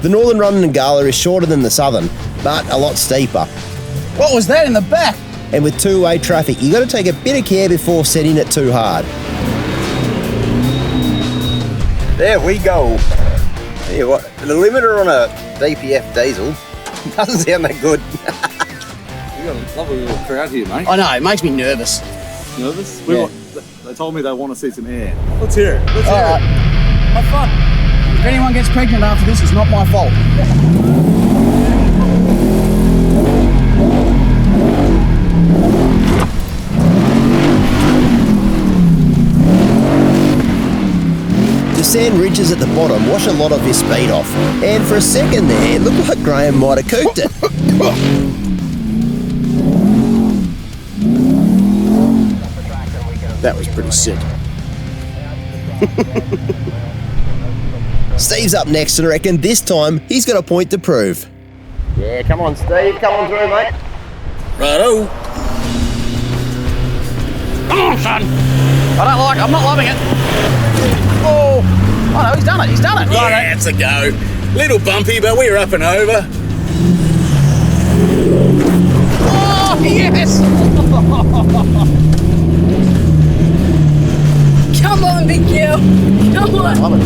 The northern run in Ngkala is shorter than the southern, but a lot steeper. What was that in the back? And with two-way traffic, you got to take a bit of care before setting it too hard. There we go. Yeah, what? The limiter on a DPF diesel doesn't sound that good. We got a lovely little crowd here, mate. I know, it makes me nervous. Nervous? Yeah. They told me they want to see some air. Let's hear it. Let's All hear right. it. Have fun. If anyone gets pregnant after this, it's not my fault. The sand ridges at the bottom wash a lot of your speed off, and for a second there, it looked like Graham might have cooked it. That was pretty sick. Steve's up next, and I reckon this time he's got a point to prove. Yeah, come on, Steve. Come on through, mate. Righto. Come on, son. I'm not loving it. Oh no, he's done it. He's done it. Yeah, it's a go. Little bumpy, but we're up and over. Oh, yes. Come on, big girl. Come on.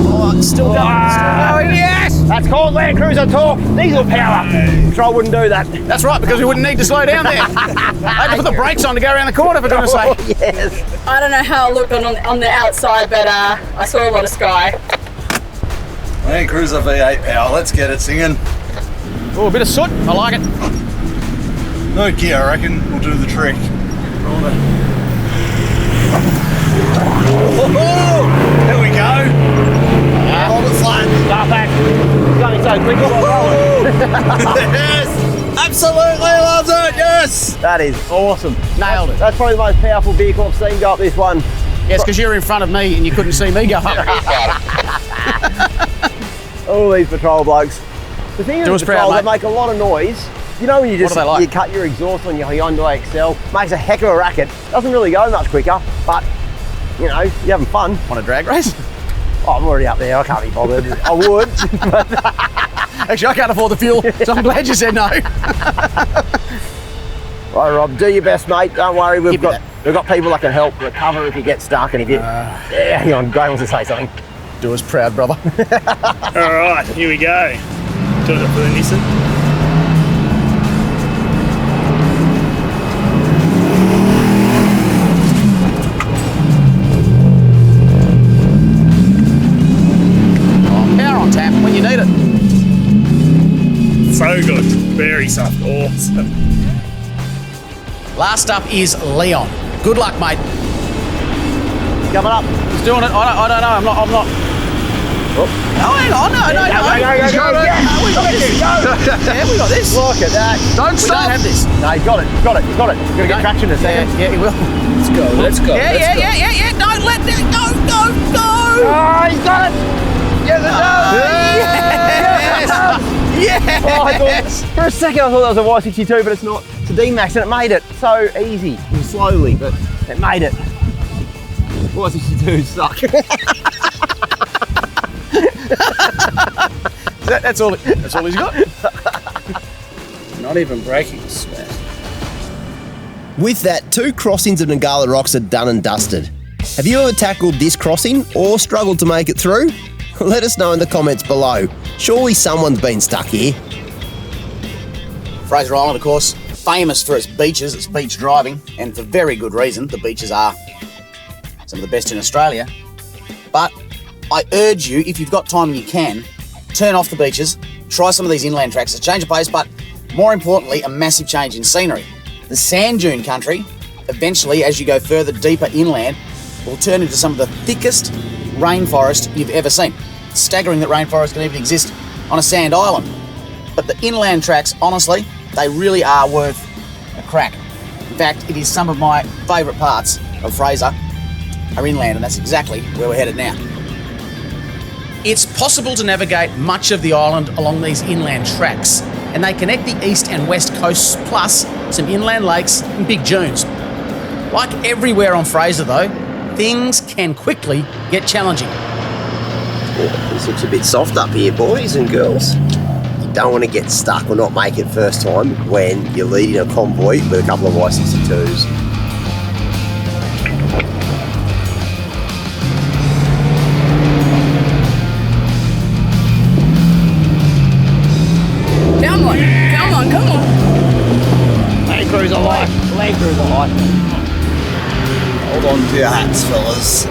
Oh, it's still going. Oh, yes. That's called LandCruiser talk. Diesel power. Sure, I wouldn't do that. That's right, because we wouldn't need to slow down there. I had to put the brakes on to go around the corner, for goodness sake. Yes. I don't know how it looked on the outside, but I saw a lot of sky. LandCruiser V8 power. Let's get it singing. Oh, a bit of soot. I like it. No gear, I reckon. We'll do the trick. Oh, there we go. Hold it flat. Start back. It's going so quick. Yes! Absolutely loves it, yes! That is awesome. Nailed it. That's probably the most powerful vehicle I've seen go up this one. Yes, because you were in front of me and you couldn't see me go up. All these patrol blokes. The thing is, Do us proud, patrol, they mate. make a lot of noise. You know when you just What do they like? you cut your exhaust on your Hyundai Excel, makes a heck of a racket. Doesn't really go much quicker, but you know, you're having fun. Want a drag race? Oh, I'm already up there. I can't be bothered. I would. But Actually, I can't afford the fuel, so I'm glad you said no. right, Rob, do your best, mate. Don't worry. We've Give me got people that can help recover if you get stuck, and if you yeah, hang on, Graham wants to say something. Do us proud, brother. All right, here we go. Doing it for the Nissan. Power on tap when you need it. So good. Very soft. Awesome. Last up is Leon. Good luck, mate. Coming up. He's doing it. I don't know. I'm not. Oh. No, hang on. No. Go, He's got it. yes. No, we got this. Yeah, we got this. Look at that. Don't We stop. don't have this. No, he's got it. He's got it. He's got it. He's going to get traction in a second. Yeah, he will. Let's go. Yeah. Don't let it go. Oh, he's got it. Yes, it does. Yes. Oh, I thought, for a second I thought that was a Y62, but it's not. It's a D-Max, and it made it so easy. It was slowly, but it made it. Y62 suck. That's all he's got. Not even braking, sweat. With that, 2 crossings of Ngkala Rocks are done and dusted. Have you ever tackled this crossing or struggled to make it through? Let us know in the comments below. Surely someone's been stuck here. Fraser Island, of course, famous for its beaches, its beach driving, and for very good reason. The beaches are some of the best in Australia. But I urge you, if you've got time and you can, turn off the beaches, try some of these inland tracks, a change of pace, but more importantly, a massive change in scenery. The sand dune country, eventually, as you go further deeper inland, will turn into some of the thickest rainforest you've ever seen. It's staggering that rainforest can even exist on a sand island. But the inland tracks, honestly, they really are worth a crack. In fact, it is some of my favourite parts of Fraser are inland, and that's exactly where we're headed now. It's possible to navigate much of the island along these inland tracks, and they connect the east and west coasts plus some inland lakes and big dunes. Like everywhere on Fraser though, things can quickly get challenging. Yeah, this looks a bit soft up here, boys and girls. You don't want to get stuck or not make it first time when you're leading a convoy with a couple of Y62s. Come on, come on, come on. LandCruiser life, LandCruiser life. Hold on to your hats, fellas. I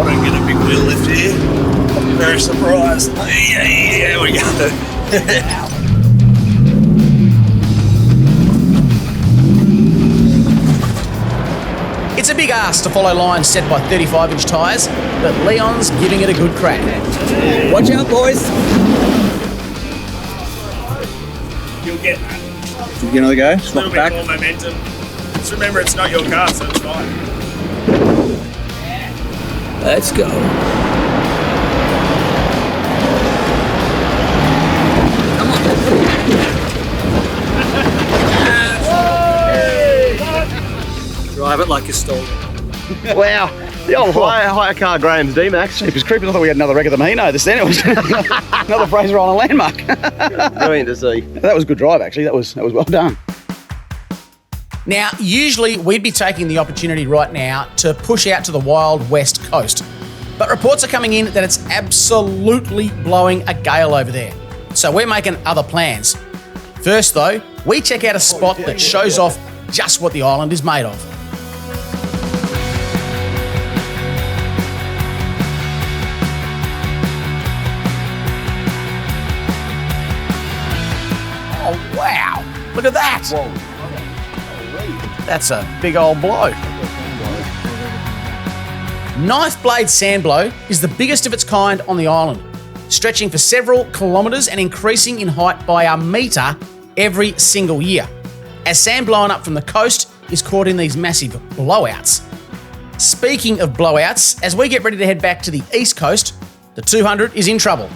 don't get a big wheel lift here. I'm very surprised. There we go. It's a big ask to follow lines set by 35-inch tyres, but Leon's giving it a good crack. Watch out, boys. You'll get that. Should we get another go? A Swap little back. bit more momentum. Just remember, it's not your car, so it's fine. Let's go. Drive it like you stole it. Wow, the old hire car Graham's D-Max. It was creepy. I thought we had another wreck of the Mino. This then it was another Fraser Island landmark. Brilliant to see. That was a good drive, actually. That was well done. Now, usually we'd be taking the opportunity right now to push out to the wild west coast, but reports are coming in that it's absolutely blowing a gale over there. So we're making other plans. First, though, we check out a spot that shows off just what the island is made of. Oh, wow. Look at that. That's a big old blow. Knifeblade Sandblow is the biggest of its kind on the island, stretching for several kilometres and increasing in height by a metre every single year, as sand blowing up from the coast is caught in these massive blowouts. Speaking of blowouts, as we get ready to head back to the east coast, the 200 is in trouble.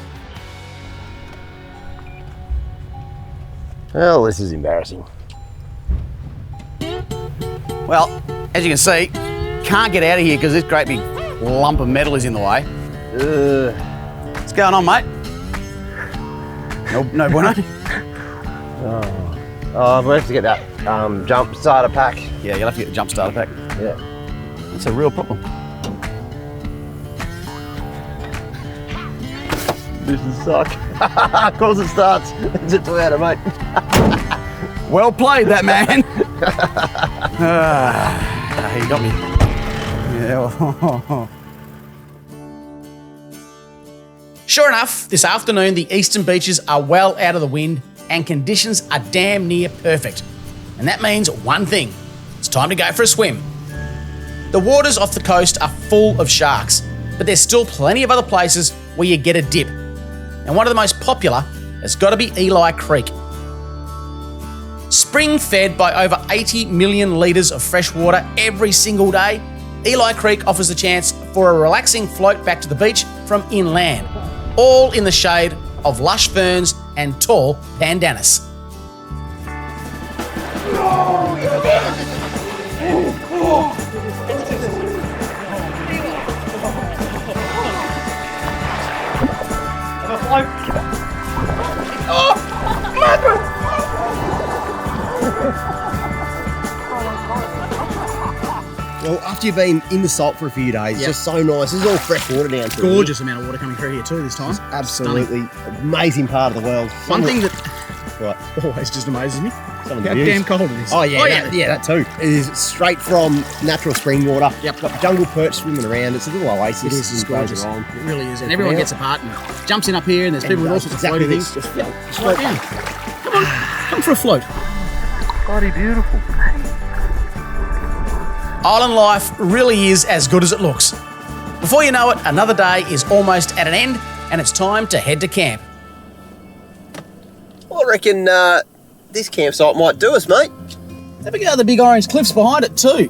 Well, this is embarrassing. Well, as you can see, can't get out of here because this great big lump of metal is in the way. What's going on, mate? No bueno? Oh, we'll have to get that jump starter pack. Yeah, you'll have to get the jump starter pack. Yeah. That's a real problem. This is suck. Of course it starts. It's a Toyota, mate. Well played, that man. You got me. Yeah. Sure enough, this afternoon the eastern beaches are well out of the wind and conditions are damn near perfect. And that means one thing, it's time to go for a swim. The waters off the coast are full of sharks, but there's still plenty of other places where you get a dip. And one of the most popular has got to be Eli Creek. Spring-fed by over 80 million litres of fresh water every single day, Eli Creek offers the chance for a relaxing float back to the beach from inland, all in the shade of lush ferns and tall pandanus. Well, after you've been in the salt for a few days, it's just so nice. There's all fresh water down through. Gorgeous amount of water coming through here too this time. Absolutely amazing part of the world. One thing that Right. always just amazes me, Some of how the views. damn cold it is. Oh yeah, that too. It is straight from natural spring water. Yep. Got jungle perch swimming around. It's a little oasis. It is, it's and goes gorgeous. along. It really is. And everyone gets apart and jumps in up here and there's people with all sorts of Exactly floaty this. things. Just float. Float down. Come on, come for a float. Bloody beautiful. Island life really is as good as it looks. Before you know it, another day is almost at an end and it's time to head to camp. Well, I reckon this campsite might do us, mate. Have a go at the big orange cliffs behind it too.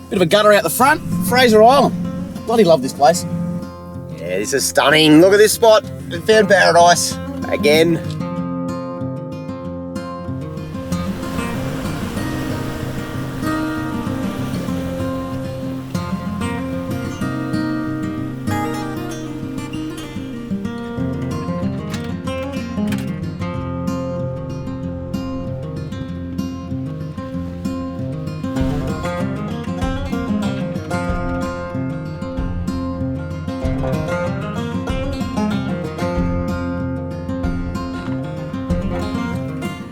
Bit of a gutter out the front, Fraser Island. Bloody love this place. Yeah, this is stunning. Look at this spot. We found paradise again.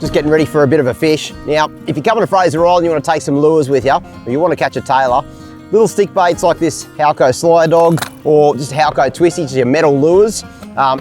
Just getting ready for a bit of a fish. Now, if you're coming to Fraser Island, you want to take some lures with you, or you want to catch a tailor, little stick baits like this Halco Sly Dog, or just Halco Twisty, just your metal lures.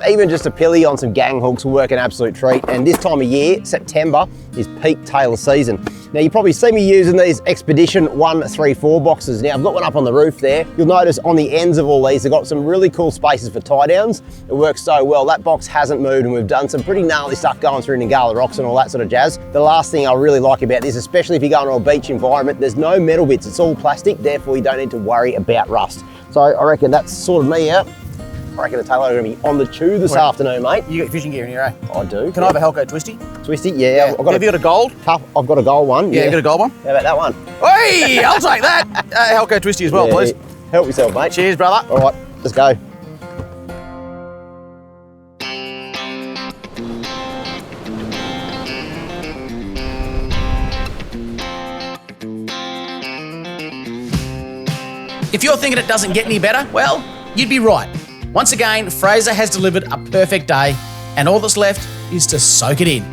Even just a pilly on some gang hooks will work an absolute treat. And this time of year, September, is peak tailor season. Now you probably see me using these Expedition 134 boxes. Now I've got one up on the roof there. You'll notice on the ends of all these, they've got some really cool spaces for tie downs. It works so well. That box hasn't moved and we've done some pretty gnarly stuff going through Ngkala Rocks and all that sort of jazz. The last thing I really like about this, especially if you're going to a beach environment, there's no metal bits, it's all plastic, therefore you don't need to worry about rust. So I reckon that's sorted me out. I reckon the tailor are going to be on the chew this afternoon, mate. You got your fishing gear in here, eh? I do. Can I have a Halco Twisty? Twisty? Yeah. Have you got a gold? I've got a gold one. Yeah, you got a gold one? How about that one? Hey, I'll take that. Halco Twisty as well, Yeah, please. Help yourself, mate. Cheers, brother. All right, let's go. If you're thinking it doesn't get any better, well, you'd be right. Once again, Fraser has delivered a perfect day, and all that's left is to soak it in.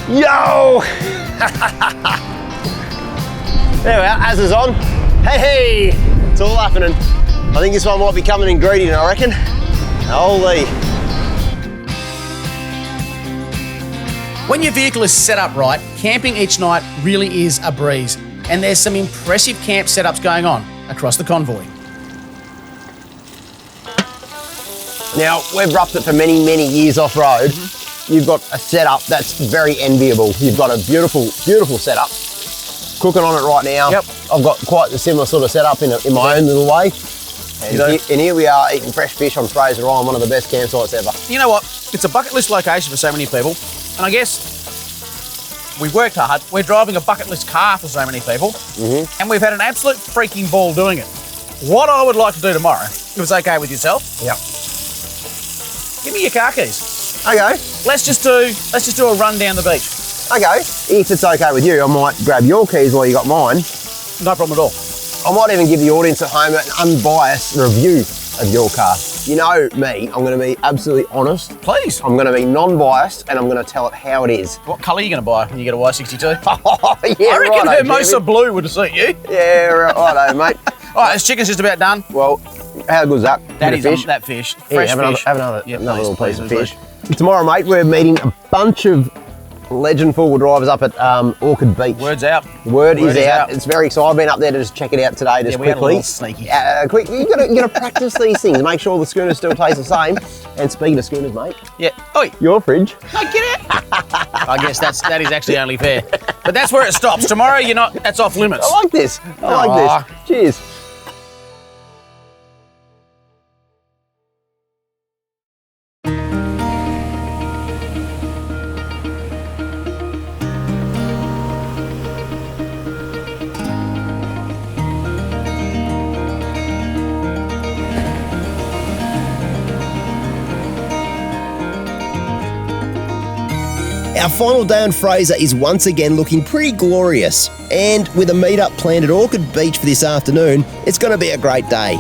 Yo! There we are, as is on. Hey, it's all happening. I think this one might become an ingredient, I reckon. Holy. When your vehicle is set up right, camping each night really is a breeze, and there's some impressive camp setups going on across the convoy. Now, we've roughed it for many, many years off-road. You've got a setup that's very enviable. You've got a beautiful, beautiful setup. Cooking on it right now. Yep. I've got quite a similar sort of setup in my own little way. And here we are eating fresh fish on Fraser Island, one of the best campsites ever. You know what? It's a bucket list location for so many people, and I guess we've worked hard. We're driving a bucket list car for so many people, and we've had an absolute freaking ball doing it. What I would like to do tomorrow, if it's okay with yourself, give me your car keys. Okay. Let's just do a run down the beach. Okay. If it's okay with you, I might grab your keys while you got mine. No problem at all. I might even give the audience at home an unbiased review of your car. You know me, I'm going to be absolutely honest. Please. I'm going to be non-biased and I'm going to tell it how it is. What colour are you going to buy when you get a Y62? Oh, yeah, I reckon righto, Hermosa blue would suit you. Yeah, righto, mate. All right, this chicken's just about done. Well, how good's that? That Bit is of fish? that fish. Yeah, Fresh have fish. another Yep, little please, piece of please, fish. Tomorrow, mate, we're meeting a bunch of legend four-wheel drivers up at Orchid Beach. Word's out. Word is out. It's very exciting. I've been up there to just check it out today, just we had a quickly. little sneaky. Quick, you got to practice these things. Make sure the schooner still tastes the same. And speaking of schooners, mate. Yeah. Oi. Your fridge. No, get out. I guess that is actually only fair. But that's where it stops. Tomorrow, that's off limits. I like this. I like this. Cheers. Our final day on Fraser is once again looking pretty glorious, and with a meet-up planned at Orchid Beach for this afternoon, it's going to be a great day.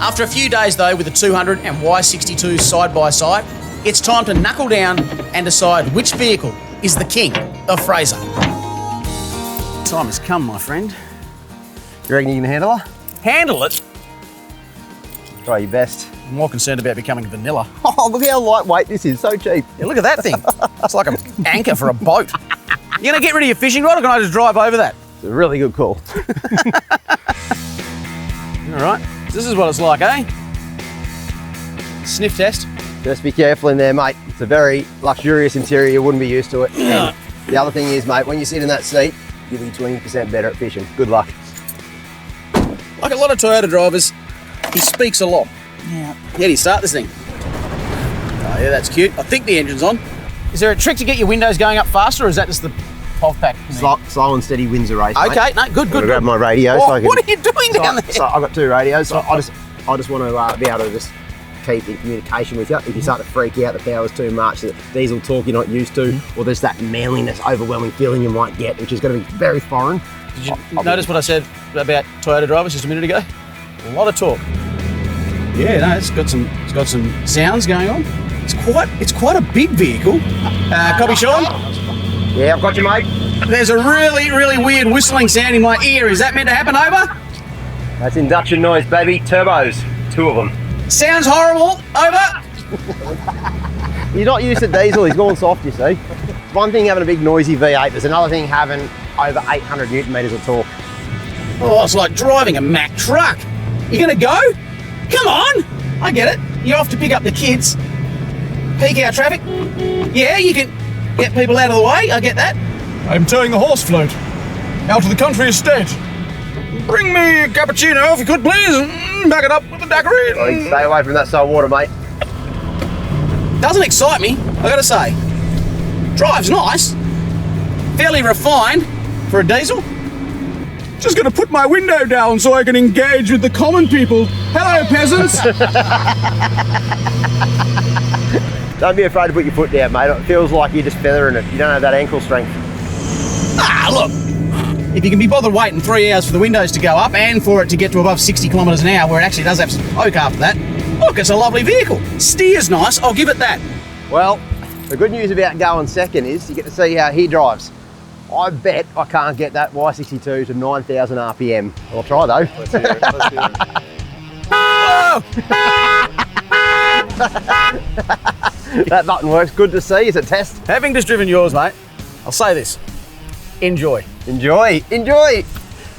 After a few days though with the 200 and Y62 side by side, it's time to knuckle down and decide which vehicle is the king of Fraser. Time has come, my friend. You reckon you can handle her? Handle it. Try your best. I'm more concerned about becoming vanilla. Oh, look how lightweight this is. So cheap. Yeah, look at that thing. It's like an anchor for a boat. You gonna get rid of your fishing rod or can I just drive over that? It's a really good call. All right, this is what it's like, eh? Sniff test. Just be careful in there, mate. It's a very luxurious interior. You wouldn't be used to it. And the other thing is, mate, when you sit in that seat, you'll be 20% better at fishing. Good luck. Like a lot of Toyota drivers, he speaks a lot. Yeah. How do you start this thing? Oh yeah, that's cute. I think the engine's on. Is there a trick to get your windows going up faster, or is that just the POV pack? Slow and steady wins the race, mate. Okay, no, good. Grab my radio. Oh, so I can, what are you doing down there? So I've got 2 radios. So I just want to be able to just keep in communication with you. If you start to freak out, the power's too much, the diesel torque you're not used to, or there's that manliness, overwhelming feeling you might get, which is going to be very foreign. Did you notice what I said about Toyota drivers just a minute ago? A lot of torque. Yeah, no, it's got some sounds going on. It's quite a big vehicle. Copy, Shaun? Yeah, I've got you, mate. There's a really, really weird whistling sound in my ear. Is that meant to happen, over? That's induction noise, baby. Turbos, 2 of them. Sounds horrible, over. He's not used to diesel, he's gone soft, you see. It's one thing having a big noisy V8, there's another thing having over 800 Newton meters of torque. Oh, it's like driving a Mack truck. You gonna go? Come on! I get it. You're off to pick up the kids. Peak hour traffic. Yeah, you can get people out of the way, I get that. I'm towing the horse float out to the country estate. Bring me a cappuccino if you could, please. Back it up with a daiquiri. Stay away from that salt water, mate. Doesn't excite me, I gotta say. Drive's nice. Fairly refined for a diesel. Just gonna put my window down so I can engage with the common people. Hello, peasants. Don't be afraid to put your foot down, mate. It feels like you're just feathering it. You don't have that ankle strength. Ah, look. If you can be bothered waiting 3 hours for the windows to go up and for it to get to above 60 kilometres an hour, where it actually does have some poke after that, look, it's a lovely vehicle. Steer's nice, I'll give it that. Well, the good news about going second is you get to see how he drives. I bet I can't get that Y62 to 9,000 RPM. I'll try though. Let's hear it, let's hear it. That button works, good to see. It's a test. Having just driven yours, mate, I'll say this. Enjoy. Enjoy, enjoy.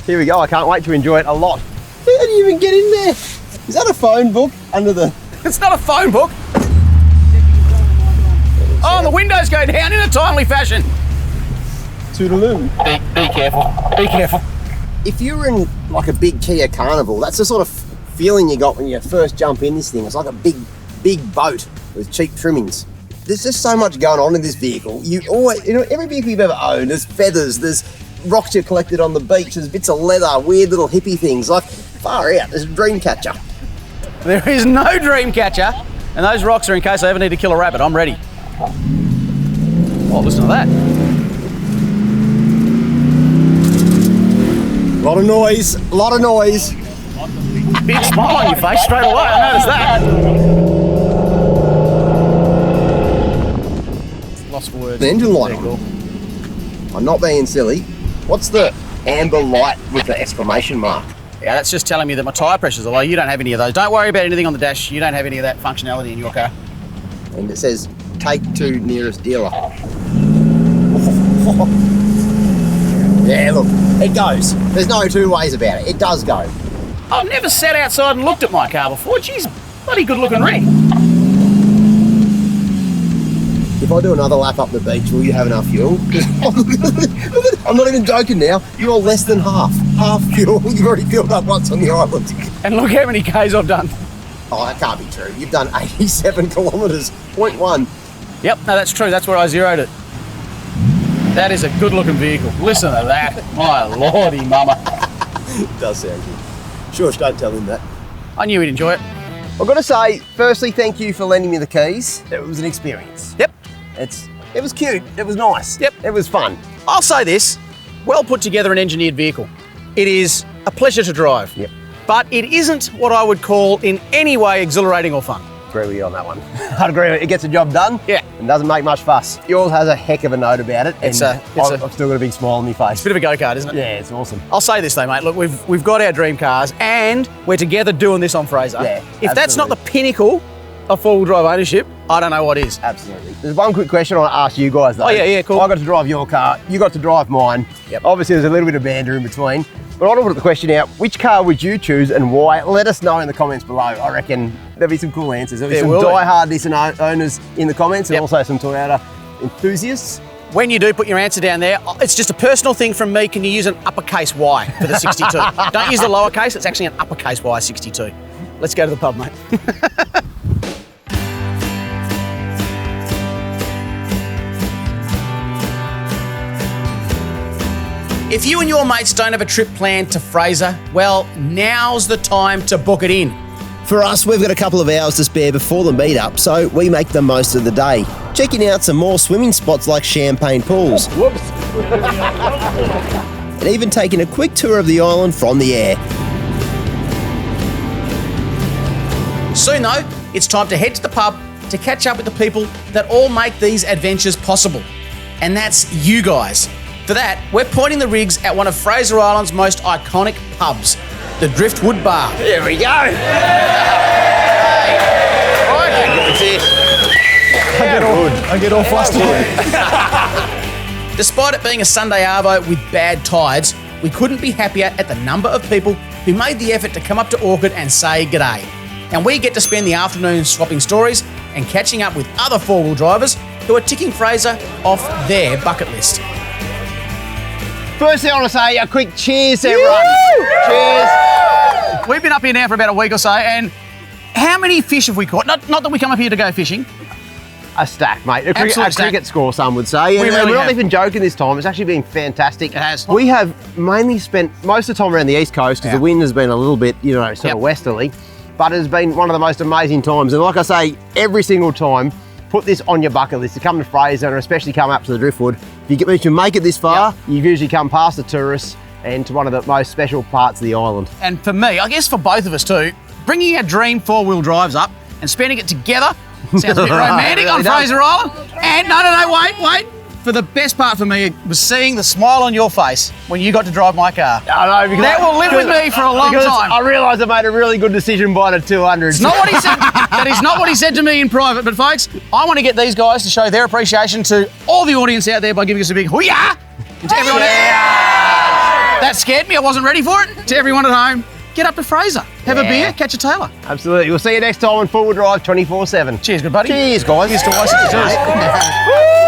Here we go, I can't wait to enjoy it a lot. How do you even get in there? Is that a phone book under the... It's not a phone book. Oh, the windows go down in a timely fashion. Toodaloo. Be careful, be careful. If you're in like a big Kia Carnival, that's the sort of feeling you got when you first jump in this thing. It's like a big boat with cheap trimmings. There's just so much going on in this vehicle. You always, every vehicle you've ever owned, there's feathers, there's rocks you collected on the beach, there's bits of leather, weird little hippie things. Like, far out, there's a dream catcher. There is no dream catcher, and those rocks are in case I ever need to kill a rabbit. I'm ready. Oh, listen to that. A lot of noise, a lot of noise. Big smile on your face straight away, I noticed that. Lost for words. The engine light on. Cool. I'm not being silly. What's the amber light with the exclamation mark? Yeah, that's just telling me that my tyre pressure's low. You don't have any of those. Don't worry about anything on the dash. You don't have any of that functionality in your car. And it says, take to nearest dealer. Yeah, look, it goes. There's no 2 ways about it. It does go. I've never sat outside and looked at my car before. Geez, bloody good looking rig. If I do another lap up the beach, will you have enough fuel? I'm not even joking now. You're less than half fuel. You've already filled up once on the island. And look how many Ks I've done. Oh, that can't be true. You've done 87 kilometres, 0.1. Yep, no, that's true. That's where I zeroed it. That is a good looking vehicle. Listen to that. My lordy mama. It does sound good. Shush, don't tell him that. I knew he'd enjoy it. I've got to say, firstly, thank you for lending me the keys. It was an experience. Yep. It was cute. It was nice. Yep. It was fun. I'll say this, well put together and engineered vehicle. It is a pleasure to drive. Yep. But it isn't what I would call in any way exhilarating or fun. Agree with you on that one. I'd agree with it. It gets the job done. Yeah. And doesn't make much fuss. Yours has a heck of a note about it. I've still got a big smile on my face. It's a bit of a go-kart, isn't it? Yeah, it's awesome. I'll say this though, mate. Look, we've got our dream cars and we're together doing this on FRASER. Yeah, If that's not the pinnacle a four-wheel drive ownership, I don't know what is. Absolutely. There's one quick question I want to ask you guys though. Oh, yeah, cool. I got to drive your car, you got to drive mine. Yep. Obviously there's a little bit of banter in between, but I want to put the question out, which car would you choose and why? Let us know in the comments below. I reckon there'll be some cool answers. There'll be some die-hard Nissan owners in the comments and also some Toyota enthusiasts. When you do put your answer down there, it's just a personal thing from me. Can you use an uppercase Y for the 62? Don't use the lowercase, it's actually an uppercase Y62. Let's go to the pub, mate. If you and your mates don't have a trip planned to Fraser, well, now's the time to book it in. For us, we've got a couple of hours to spare before the meet-up, so we make the most of the day, checking out some more swimming spots like champagne pools. Whoops. And even taking a quick tour of the island from the air. Soon though, it's time to head to the pub to catch up with the people that all make these adventures possible. And that's you guys. For that, we're pointing the rigs at one of Fraser Island's most iconic pubs, the Driftwood Bar. There we go. I get all flustered. Despite it being a Sunday arvo with bad tides, we couldn't be happier at the number of people who made the effort to come up to Orchid and say g'day. And we get to spend the afternoon swapping stories and catching up with other four-wheel drivers who are ticking Fraser off their bucket list. Firstly, I want to say a quick cheers, everyone. Cheers. We've been up here now for about a week or so, and how many fish have we caught? Not that we come up here to go fishing. A stack, mate. A Absolute stack. cricket score, some would say. And really we're not have. even joking this time. It's actually been fantastic. It has. We have mainly spent most of the time around the east coast because the wind has been a little bit, sort of westerly, but it has been one of the most amazing times. And like I say, every single time, put this on your bucket list to come to Fraser and especially come up to the Driftwood. If you make it this far, you've usually come past the tourists and to one of the most special parts of the island. And for me, I guess for both of us too, bringing our dream four-wheel drives up and spending it together sounds a bit romantic on Fraser Island. And no, wait. For the best part for me was seeing the smile on your face when you got to drive my car. I know, because that will live with me for a long time. I realised I made a really good decision buying a 200. It's not what he said. That is not what he said to me in private. But folks, I want to get these guys to show their appreciation to all the audience out there by giving us a big hoo-yah! And to everyone that scared me. I wasn't ready for it. To everyone at home, get up to Fraser, have a beer, catch a tailor. Absolutely. We'll see you next time on Four Wheel Drive 24/7. Cheers, good buddy. Cheers, guys. Here's to Y62.